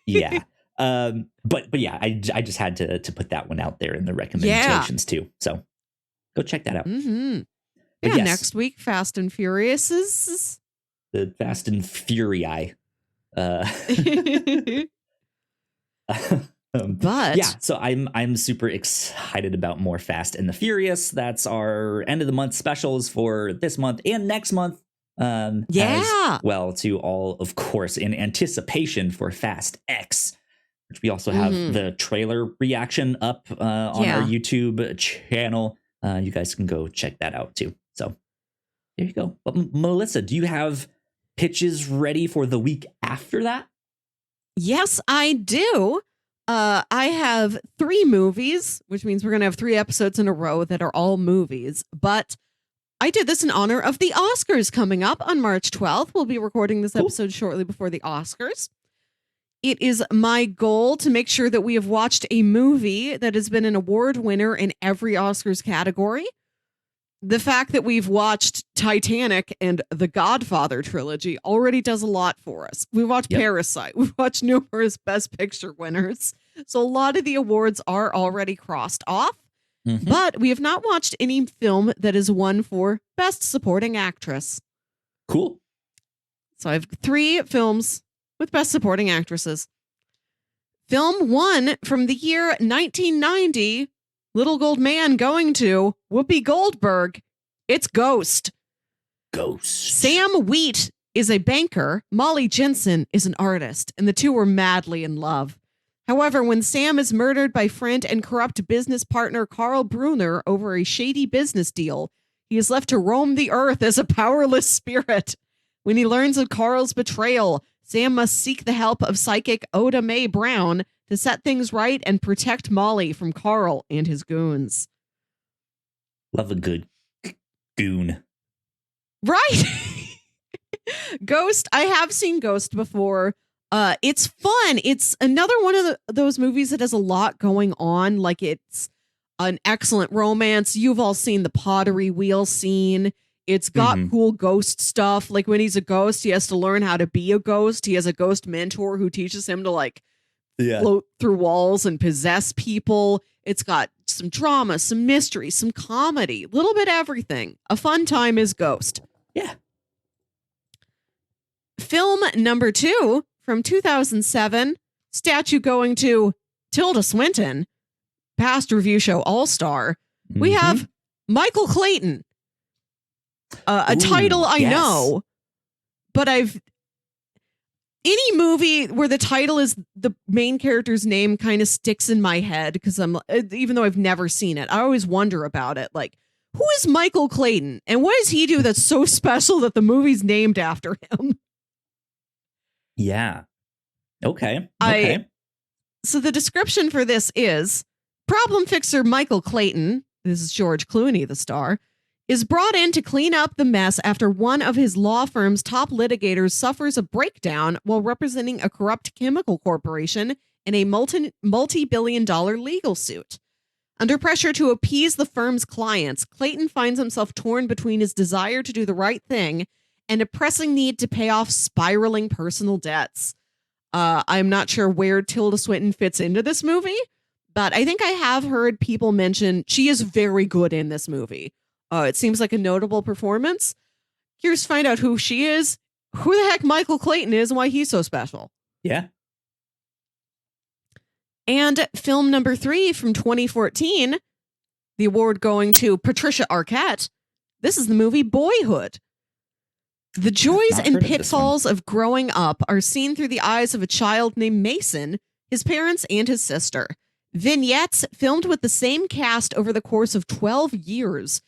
Yeah. But yeah, I just had to put that one out there in the recommendations too. So go check that out.
Mm-hmm. Yeah, next week, Fast and Furious is...
The Fast and Fury.
But
yeah, so I'm super excited about more Fast and the Furious. That's our end of the month specials for this month and next month. As well, to all, of course, in anticipation for Fast X, which we also have the trailer reaction up on our YouTube channel. You guys can go check that out too. So there you go. But Melissa, do you have pitches ready for the week after that?
Yes, I do. I have 3 movies, which means we're going to have 3 episodes in a row that are all movies. But I did this in honor of the Oscars coming up on March 12th. We'll be recording this episode shortly before the Oscars. It is my goal to make sure that we have watched a movie that has been an award winner in every Oscars category. The fact that we've watched Titanic and the Godfather trilogy already does a lot for us. We've watched Parasite. We've watched numerous Best Picture winners. So a lot of the awards are already crossed off. But we have not watched any film that is won for Best Supporting Actress.
Cool.
So I have 3 films with Best Supporting Actresses. Film 1 from the year 1990, Little Gold Man going to Whoopi Goldberg. It's Ghost. Sam Wheat is a banker. Molly Jensen is an artist, and the two were madly in love. However, when Sam is murdered by friend and corrupt business partner Carl Brunner over a shady business deal, he is left to roam the earth as a powerless spirit. When he learns of Carl's betrayal, Sam must seek the help of psychic Oda Mae Brown to set things right and protect Molly from Carl and his goons.
Love a good goon.
Right. Ghost. I have seen Ghost before. It's fun. It's another one of those movies that has a lot going on. Like, it's an excellent romance. You've all seen the pottery wheel scene. It's got cool ghost stuff. Like, when he's a ghost, he has to learn how to be a ghost. He has a ghost mentor who teaches him to, like, float through walls and possess people. It's got some drama, some mystery, some comedy, a little bit everything. A fun time is Ghost.
Yeah.
Film number 2 from 2007, statue going to Tilda Swinton, past review show all-star. We have Michael Clayton. A title I know, but any movie where the title is the main character's name kind of sticks in my head because even though I've never seen it, I always wonder about it. Like, who is Michael Clayton and what does he do that's so special that the movie's named after him?
Yeah. Okay.
So the description for this is problem fixer Michael Clayton, this is George Clooney, the star, is brought in to clean up the mess after one of his law firm's top litigators suffers a breakdown while representing a corrupt chemical corporation in a multi-billion-dollar legal suit. Under pressure to appease the firm's clients, Clayton finds himself torn between his desire to do the right thing and a pressing need to pay off spiraling personal debts. I'm not sure where Tilda Swinton fits into this movie, but I think I have heard people mention she is very good in this movie. It seems like a notable performance. Here's to find out who she is, who the heck Michael Clayton is, and why he's so special.
Yeah.
And film number 3 from 2014, The award going to Patricia Arquette. This is the movie Boyhood. The joys and pitfalls of growing up are seen through the eyes of a child named Mason, his parents, and his sister. Vignettes filmed with the same cast over the course of 12 years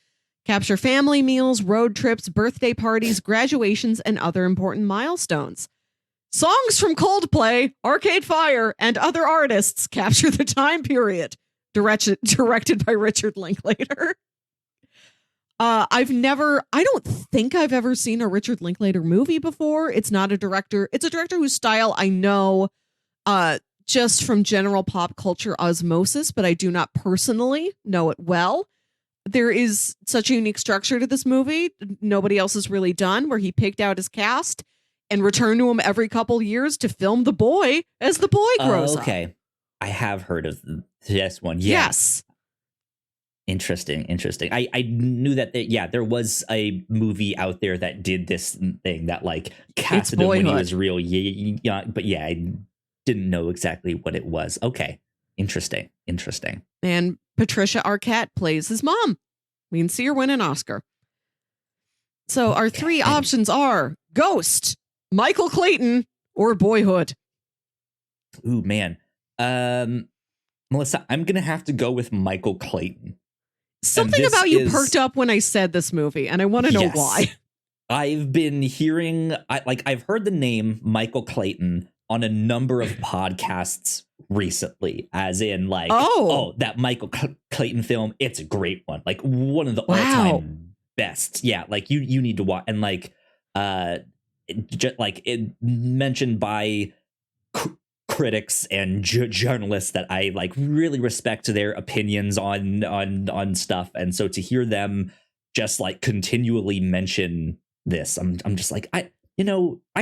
capture family meals, road trips, birthday parties, graduations, and other important milestones. Songs from Coldplay, Arcade Fire, and other artists capture the time period. Directed by Richard Linklater. I don't think I've ever seen a Richard Linklater movie before. It's not a director. It's a director whose style I know just from general pop culture osmosis, but I do not personally know it well. There is such a unique structure to this movie nobody else has really done, where he picked out his cast and returned to him every couple years to film the boy as the boy grows up.
Okay. I have heard of this one. Yeah.
Yes.
Interesting. I knew that, there was a movie out there that did this thing that like casted him when he was real young, but yeah, I didn't know exactly what it was. Okay. Interesting.
And Patricia Arquette plays his mom. We can see her win an Oscar. So our three options are Ghost, Michael Clayton, or Boyhood.
Ooh, man. Melissa, I'm going to have to go with Michael Clayton.
Something about you perked up when I said this movie, and I want to know why.
I've been hearing, I've heard the name Michael Clayton on a number of podcasts recently, as in like, that Michael Clayton film, it's a great one. Like one of the all-time best. Yeah, like you need to watch. And like, it mentioned by critics and journalists that I like really respect their opinions on stuff. And so to hear them just like continually mention this, I'm just like, I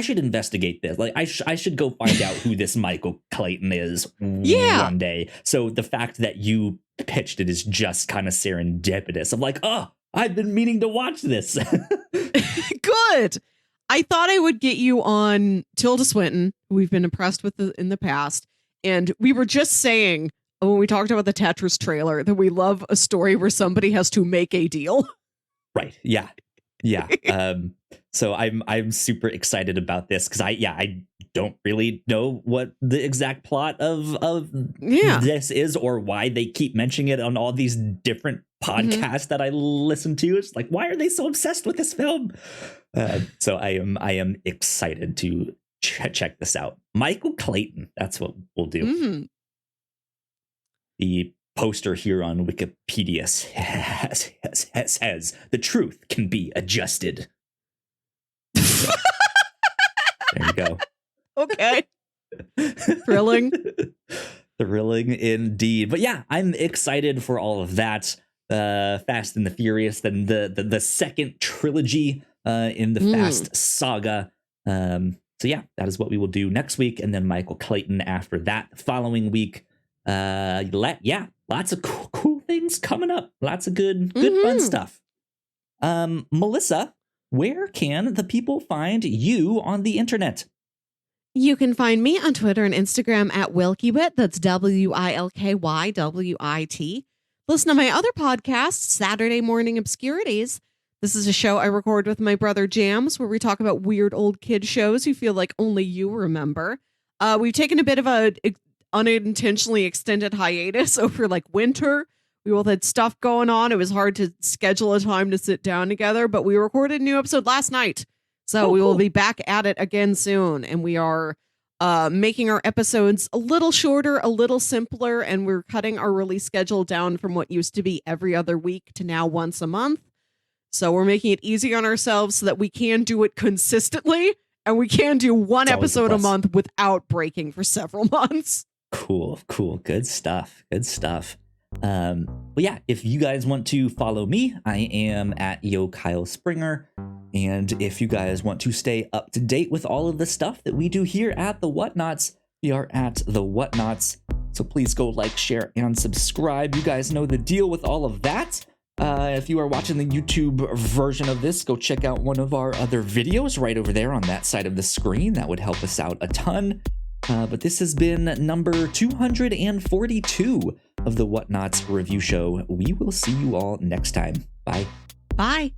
should investigate this. Like I should go find out who this Michael Clayton is one day. So the fact that you pitched it is just kind of serendipitous. I'm like, I've been meaning to watch this.
Good. I thought I would get you on Tilda Swinton, who we've been impressed with in the past. And we were just saying when we talked about the Tetris trailer that we love a story where somebody has to make a deal.
Right. Yeah. So I'm super excited about this because I don't really know what the exact plot of this is or why they keep mentioning it on all these different podcasts that I listen to. It's like, why are they so obsessed with this film? So I am excited to check this out. Michael Clayton. That's what we'll do. Mm-hmm. The poster here on Wikipedia says the truth can be adjusted. There you go.
Okay. Thrilling
indeed. But yeah, I'm excited for all of that. Fast and the Furious, then the second trilogy in the Fast saga. So yeah, that is what we will do next week, and then Michael Clayton after that the following week. Lots of cool things coming up. Lots of good fun stuff. Melissa, where can the people find you on the internet?
You can find me on Twitter and Instagram at WilkyWit. That's WilkyWit. Listen to my other podcast, Saturday Morning Obscurities. This is a show I record with my brother Jams, where we talk about weird old kid shows you feel like only you remember. We've taken a bit of a unintentionally extended hiatus over like winter. We both had stuff going on. It was hard to schedule a time to sit down together, but we recorded a new episode last night. So we will be back at it again soon. And we are making our episodes a little shorter, a little simpler, and we're cutting our release schedule down from what used to be every other week to now once a month. So we're making it easy on ourselves so that we can do it consistently, and we can do one episode a month without breaking for several months.
Cool. Good stuff. Well, yeah, if you guys want to follow me, I am at Yo Kyle Springer. And if you guys want to stay up to date with all of the stuff that we do here at the Whatnauts, we are at the Whatnauts. So please go like, share, and subscribe. You guys know the deal with all of that. If you are watching the YouTube version of this, go check out one of our other videos right over there on that side of the screen. That would help us out a ton. But this has been number 242 of the Whatnauts review show. We will see you all next time. Bye.
Bye.